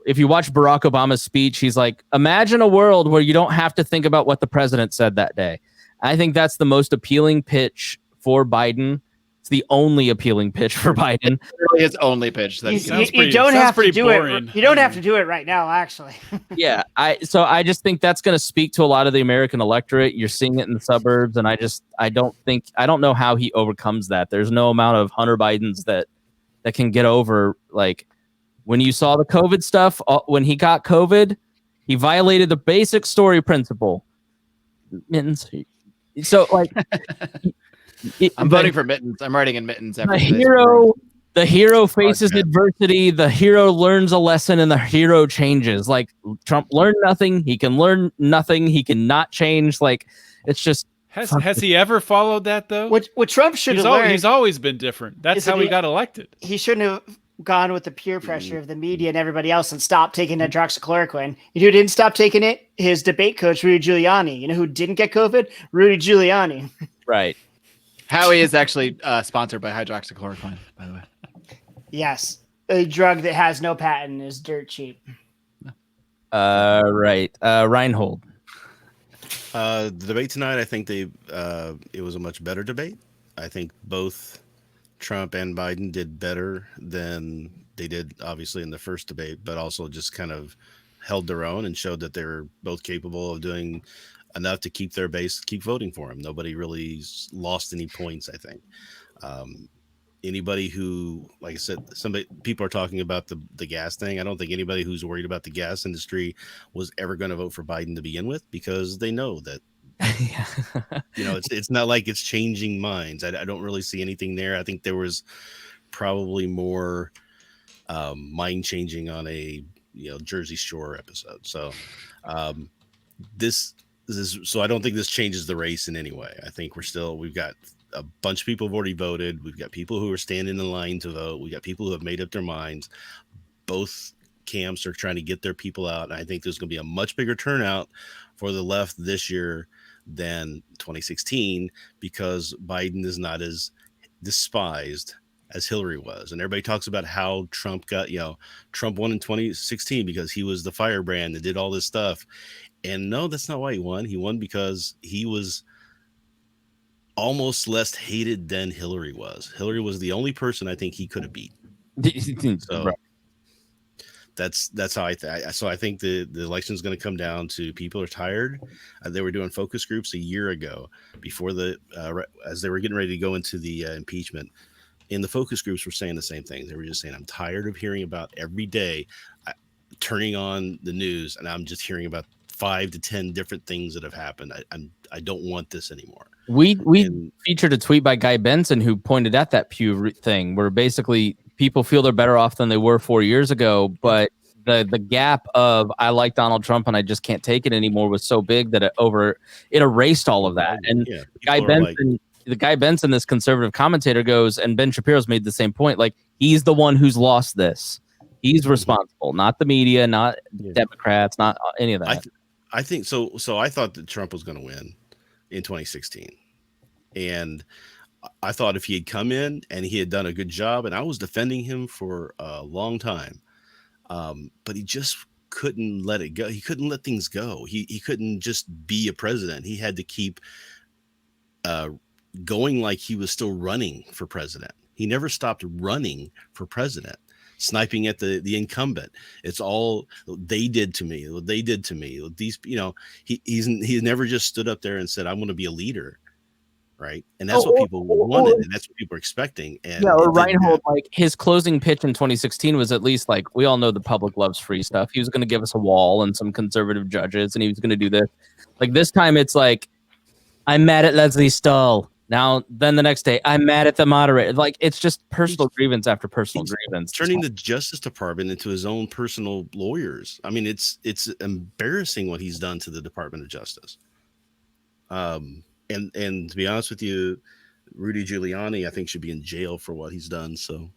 if you watch Barack Obama's speech, he's like, imagine a world where you don't have to think about what the president said that day. I think that's the most appealing pitch for Biden. It's the only appealing pitch for Biden. It's really his only pitch. You don't have to do it. You don't have to do it right now, actually. Yeah, I just think that's going to speak to a lot of the American electorate. You're seeing it in the suburbs, and I don't know how he overcomes that. There's no amount of Hunter Bidens that can get over, like, when you saw the COVID stuff. When he got COVID, he violated the basic story principle. Mittens. So, like, I'm voting for Mittens. I'm writing in Mittens. The hero faces adversity. The hero learns a lesson, and the hero changes. Like, Trump learned nothing. He can learn nothing. He cannot change. Like, it's just. Has he ever followed that though? What Trump should have learned. He's always been different. That's how he got elected. He shouldn't have gone with the peer pressure of the media and everybody else and stopped taking hydroxychloroquine. You know who didn't stop taking it? His debate coach, Rudy Giuliani. You know who didn't get COVID? Rudy Giuliani. Right. Howie is actually sponsored by hydroxychloroquine, by the way. Yes. A drug that has no patent is dirt cheap. Right. Rhinehold. The debate tonight, I think it was a much better debate. I think both Trump and Biden did better than they did, obviously, in the first debate, but also just kind of held their own and showed that they're both capable of doing enough to keep their base, keep voting for him. Nobody really lost any points, I think. Anybody who, like I said, people are talking about the gas thing. I don't think anybody who's worried about the gas industry was ever going to vote for Biden to begin with, because they know that, it's not like it's changing minds. I don't really see anything there. I think there was probably more mind changing on a Jersey Shore episode. So this is, so I don't think this changes the race in any way. I think we've got a bunch of people who've already voted. We've got people who are standing in line to vote. We got people who have made up their minds. Both camps are trying to get their people out. And I think there's going to be a much bigger turnout for the left this year than 2016, because Biden is not as despised as Hillary was. And everybody talks about how Trump won in 2016 because he was the firebrand that did all this stuff. And no, that's not why he won. He won because he was almost less hated than Hillary was. Hillary was the only person I think he could have beat. So right. That's how so I think the election is going to come down to people are tired. They were doing focus groups a year ago before as they were getting ready to go into the impeachment. And the focus groups were saying the same thing. They were just saying, I'm tired of hearing about every day turning on the news, and I'm just hearing about 5 to 10 different things that have happened. I don't want this anymore. We featured a tweet by Guy Benson who pointed at that Pew thing, where basically people feel they're better off than they were 4 years ago, but the gap of I like Donald Trump and I just can't take it anymore was so big that it erased all of that. And Guy Benson, this conservative commentator, goes, and Ben Shapiro's made the same point, like, he's the one who's lost this. He's responsible, not the media, not Democrats, not any of that. I think so. So I thought that Trump was going to win in 2016. And I thought if he had come in and he had done a good job, and I was defending him for a long time, but he just couldn't let it go. He couldn't let things go. He couldn't just be a president. He had to keep going like he was still running for president. He never stopped running for president. sniping at the incumbent. It's all they did to me. They did to me. These, he never just stood up there and said, "I'm going to be a leader." Right. And that's what people wanted. And that's what people were expecting. And yeah, or Rhinehold, like his closing pitch in 2016 was at least like, we all know the public loves free stuff. He was going to give us a wall and some conservative judges, and he was going to do this. Like this time it's like, I'm mad at Leslie Stahl. Now, then the next day, I'm mad at the moderator. Like, it's just personal grievance after personal grievance. Turning the Justice Department into his own personal lawyers. I mean, it's embarrassing what he's done to the Department of Justice. And to be honest with you, Rudy Giuliani, I think, should be in jail for what he's done. So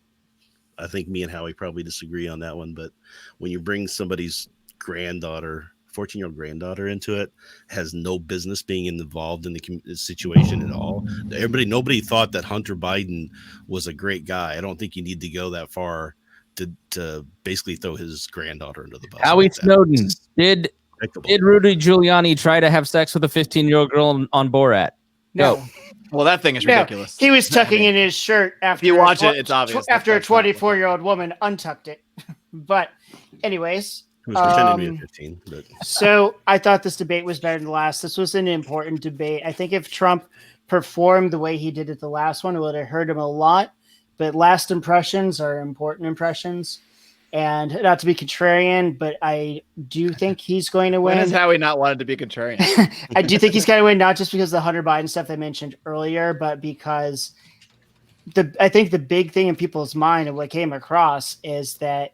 I think me and Howie probably disagree on that one. But when you bring somebody's granddaughter, 14-year-old granddaughter into it, has no business being involved in the situation at all. Nobody thought that Hunter Biden was a great guy. I don't think you need to go that far to basically throw his granddaughter under the bus. Howie Snowden, did Rudy Giuliani try to have sex with a 15-year-old girl on Borat? No. Well, that thing is ridiculous. He was tucking in his shirt after if you watch it, it's obvious. After a 24-year-old woman untucked it. But anyways, he was pretending to be 15. But. So I thought this debate was better than the last. This was an important debate. I think if Trump performed the way he did at the last one, it would have hurt him a lot. But last impressions are important impressions. And not to be contrarian, but I do think he's going to win. When has Howie not wanted to be contrarian? I do think he's going to win, not just because of the Hunter Biden stuff I mentioned earlier, but because I think the big thing in people's mind and what came across is that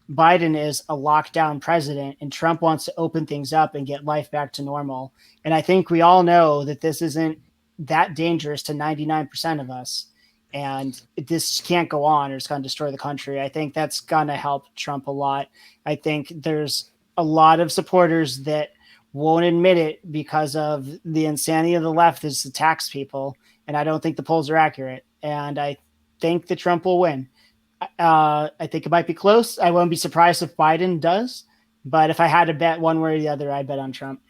Biden is a lockdown president and Trump wants to open things up and get life back to normal. And I think we all know that this isn't that dangerous to 99% of us. And this can't go on or it's going to destroy the country. I think that's going to help Trump a lot. I think there's a lot of supporters that won't admit it because of the insanity of the left is to tax people. And I don't think the polls are accurate. And I think that Trump will win. I think it might be close. I won't be surprised if Biden does. But if I had to bet one way or the other, I'd bet on Trump.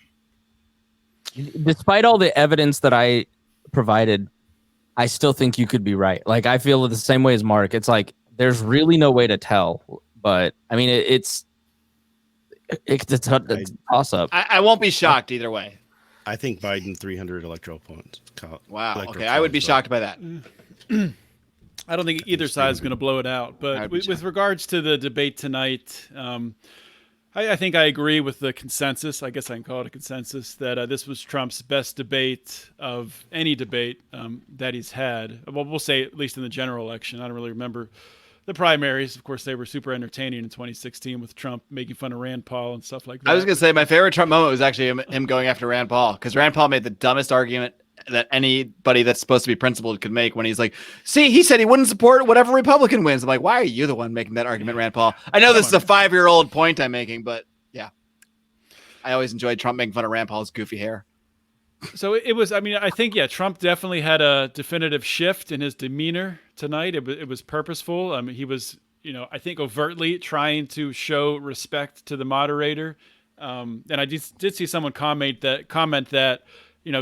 Despite all the evidence that I provided, I still think you could be right. Like, I feel the same way as Mark. It's like, there's really no way to tell. But, I mean, it's a toss up. I won't be shocked either way. I think Biden 300 electoral points. Wow. Okay, I would be shocked by that. I don't think either side is going to blow it out. But with regards to the debate tonight, I think I agree with the consensus. I guess I can call it a consensus that this was Trump's best debate of any debate that he's had. Well, we'll say at least in the general election. I don't really remember the primaries. Of course, they were super entertaining in 2016 with Trump making fun of Rand Paul and stuff like that. I was going to say my favorite Trump moment was actually him going after Rand Paul, because Rand Paul made the dumbest argument that anybody that's supposed to be principled could make when he's like, see, he said he wouldn't support whatever Republican wins. I'm like, why are you the one making that argument, Rand Paul? I know this is a 5-year-old point I'm making, but yeah. I always enjoyed Trump making fun of Rand Paul's goofy hair. So it was, I mean, I think, yeah, Trump definitely had a definitive shift in his demeanor tonight. It was purposeful. I mean, he was, I think overtly trying to show respect to the moderator. And I did see someone comment that,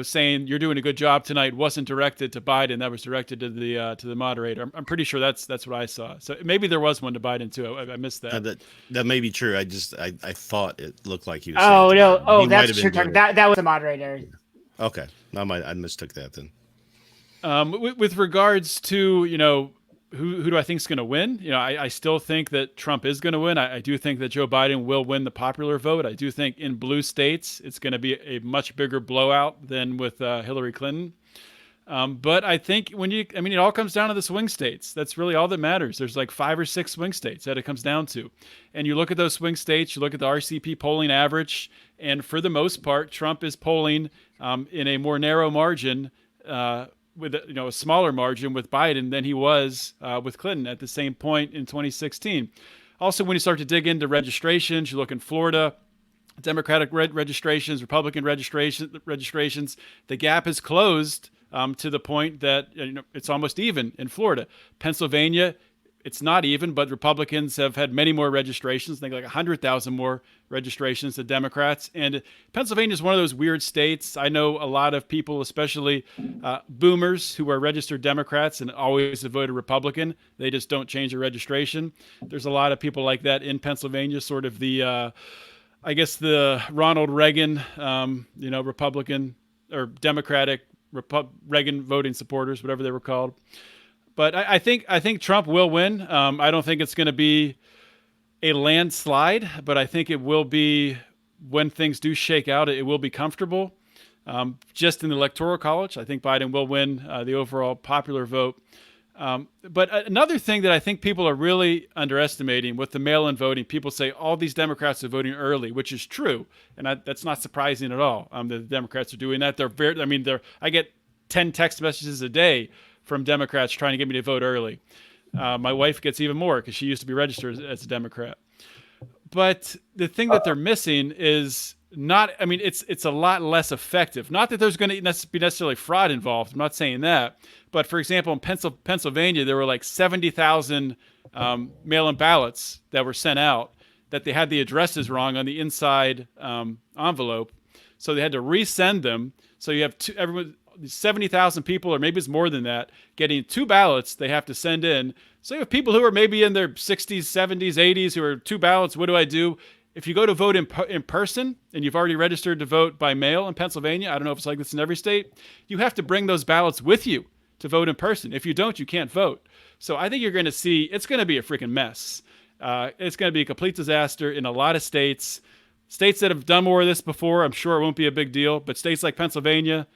saying you're doing a good job tonight wasn't directed to Biden. That was directed to the moderator. I'm pretty sure that's what I saw. So maybe there was one to Biden too. I missed that. That may be true. I thought it looked like he was. Oh no! Oh, that's true. That was the moderator. Okay, I mistook that then. With regards to who do I think is going to win? I still think that Trump is going to win. I do think that Joe Biden will win the popular vote. I do think in blue states it's going to be a much bigger blowout than with Hillary Clinton. But I think it all comes down to the swing states. That's really all that matters. There's like 5 or 6 swing states that it comes down to. And you look at those swing states, you look at the RCP polling average, and for the most part, Trump is polling in a more narrow margin with a smaller margin with Biden than he was with Clinton at the same point in 2016. Also, when you start to dig into registrations, you look in Florida, Democratic registrations, Republican registrations, the gap is closed to the point that it's almost even in Florida. Pennsylvania, It's not even, but Republicans have had many more registrations. I think like 100,000 more registrations than Democrats. And Pennsylvania is one of those weird states. I know a lot of people, especially boomers, who are registered Democrats and always have voted Republican. They just don't change their registration. There's a lot of people like that in Pennsylvania, sort of the, I guess the Ronald Reagan, Republican or Democratic Reagan voting supporters, whatever they were called. But I think Trump will win. I don't think it's going to be a landslide, but I think it will be, when things do shake out, it will be comfortable. Just in the Electoral College, I think Biden will win the overall popular vote. But another thing that I think people are really underestimating with the mail-in voting, people say all these Democrats are voting early, which is true, and that's not surprising at all. The Democrats are doing that. I get 10 text messages a day from Democrats trying to get me to vote early. My wife gets even more because she used to be registered as a Democrat. But the thing that they're missing is it's a lot less effective. Not that there's going to be necessarily fraud involved. I'm not saying that. But for example, in Pennsylvania, there were like 70,000 mail-in ballots that were sent out that they had the addresses wrong on the inside envelope. So they had to resend them. So you have 70,000 people, or maybe it's more than that, getting 2 ballots they have to send in. So you have people who are maybe in their 60s, 70s, 80s who are 2 ballots. What do I do? If you go to vote in person and you've already registered to vote by mail in Pennsylvania, I don't know if it's like this in every state, you have to bring those ballots with you to vote in person. If you don't, you can't vote. So I think you're going to see, it's going to be a freaking mess. It's going to be a complete disaster in a lot of states. States that have done more of this before, I'm sure it won't be a big deal. But states like Pennsylvania,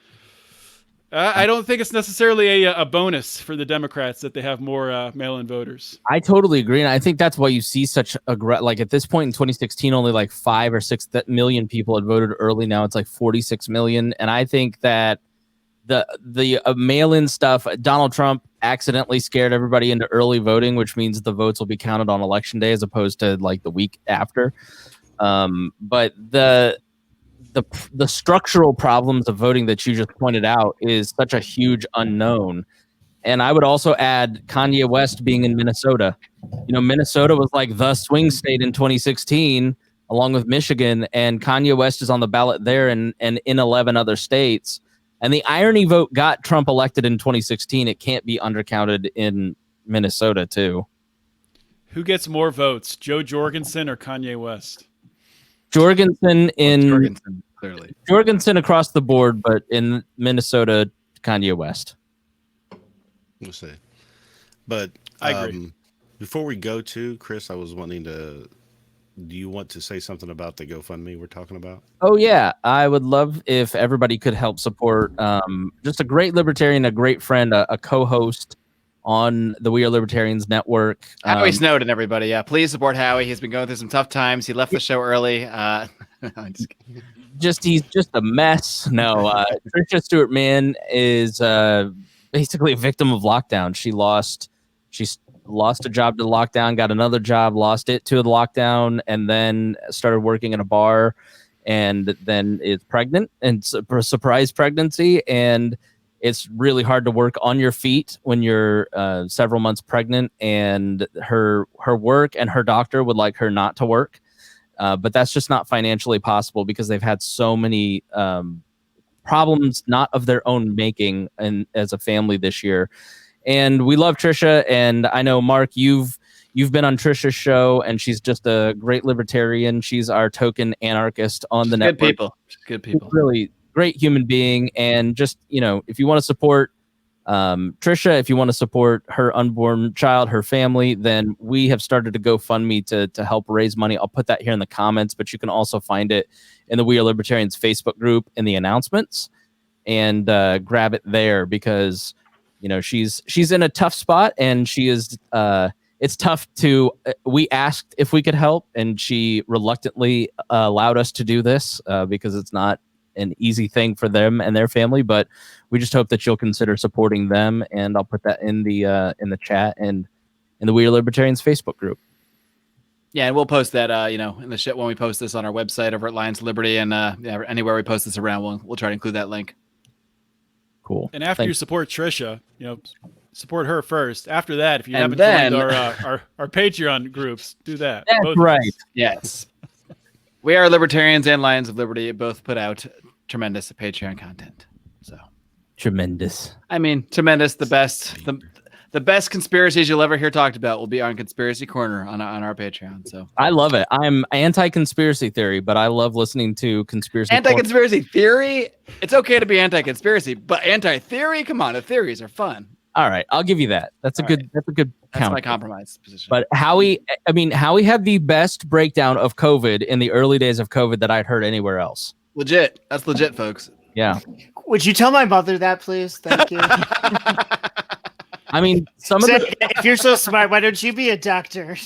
I don't think it's necessarily a bonus for the Democrats that they have more mail-in voters. I totally agree, and I think that's why you see such like at this point in 2016, only like 5 or 6 million people had voted early. Now it's like 46 million, and I think that the mail-in stuff, Donald Trump accidentally scared everybody into early voting, which means the votes will be counted on election day as opposed to like the week after. But the structural problems of voting that you just pointed out is such a huge unknown. And I would also add Kanye West being in Minnesota. Minnesota was like the swing state in 2016, along with Michigan, and Kanye West is on the ballot there and in 11 other states. And the irony vote got Trump elected in 2016. It can't be undercounted in Minnesota, too. Who gets more votes, Joe Jorgensen or Kanye West? Jorgensen clearly. Jorgensen across the board, but in Minnesota, Kanye West. We'll see. But I agree. Before we go to Chris, I was wanting to. Do you want to say something about the GoFundMe we're talking about? Oh yeah, I would love if everybody could help support just a great libertarian, a great friend, a co-host on the We Are Libertarians network. Howie Snowden, everybody. Yeah, please support Howie. He's been going through some tough times. He left the show early. He's just a mess. No, Tricia Stewart-Mann is basically a victim of lockdown. She lost a job to lockdown, got another job, lost it to the lockdown, and then started working in a bar, and then is pregnant, and a surprise pregnancy, and it's really hard to work on your feet when you're several months pregnant, and her work and her doctor would like her not to work. But that's just not financially possible because they've had so many problems not of their own making and as a family this year. And we love Trisha, and I know Marc, you've been on Trisha's show, and she's just a great libertarian. She's our token anarchist on the network. Good people. Really great human being, and just if you want to support Trisha, if you want to support her unborn child, her family, then we have started a GoFundMe to help raise money. I'll put that here in the comments, but you can also find it in the We Are Libertarians Facebook group in the announcements, and grab it there because she's in a tough spot, and she is it's tough to we asked if we could help, and she reluctantly allowed us to do this because it's not an easy thing for them and their family, but we just hope that you'll consider supporting them, and I'll put that in the chat and in the We Are Libertarians Facebook group. Yeah, and we'll post that in the shit when we post this on our website over at Lions Liberty, and anywhere we post this around, we'll try to include that link. Cool. And after you support Trisha, support her first. After that, if you And haven't then- joined our Patreon groups, do that. That's Both of right. us. Yes. We are Libertarians and Lions of Liberty. Both put out tremendous Patreon content. So, Tremendous. I mean, tremendous. The best conspiracies you'll ever hear talked about will be on Conspiracy Corner on our Patreon. So I love it. I'm anti-conspiracy theory, but I love listening to conspiracy. anti-conspiracy theory. It's okay to be anti-conspiracy, but anti-theory. Come on, the theories are fun. All right, I'll give you that. That's a All good. right. That's a good. That's count. my compromise position. But Howie had the best breakdown of COVID in the early days of COVID that I'd heard anywhere else. Legit. That's legit, folks. Yeah. Would you tell my mother that, please? Thank you. I mean, some of the If you're so smart, why don't you be a doctor?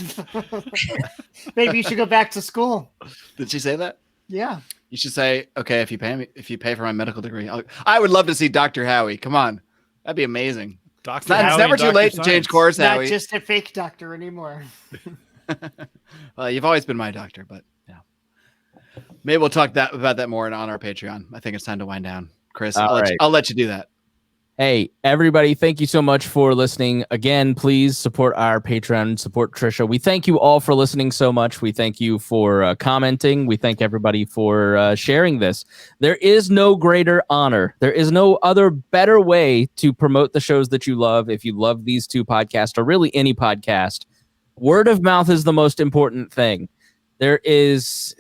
Maybe you should go back to school. Did she say that? Yeah. You should say, okay, if you pay for my medical degree, I would love to see Dr. Howie. Come on. That'd be amazing. Dr. It's Howie never and too Dr. late to Science. change course, Not Howie. just a fake doctor anymore. Well, you've always been my doctor, but yeah. Maybe we'll talk about that more on our Patreon. I think it's time to wind down. Chris, I'll let you do that. Hey, everybody, thank you so much for listening. Again, please support our Patreon, support Trisha. We thank you all for listening so much. We thank you for commenting. We thank everybody for sharing this. There is no greater honor. There is no other better way to promote the shows that you love. If you love these two podcasts or really any podcast, word of mouth is the most important thing. There is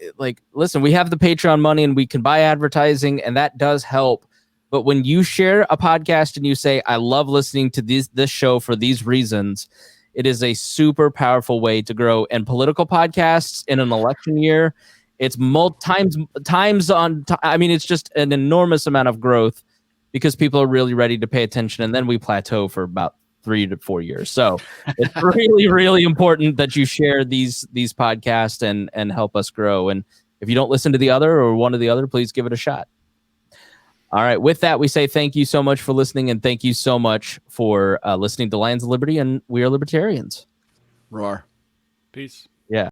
listen, we have the Patreon money and we can buy advertising and that does help. But when you share a podcast and you say, I love listening to this show for these reasons, it is a super powerful way to grow. And political podcasts in an election year, it's times on. I mean, it's just an enormous amount of growth because people are really ready to pay attention. And then we plateau for about 3 to 4 years. So it's really, really important that you share these podcasts and help us grow. And if you don't listen to the other or one of the other, please give it a shot. All right. With that, we say thank you so much for listening, and thank you so much for listening to Lions of Liberty, and we are Libertarians. Roar. Peace.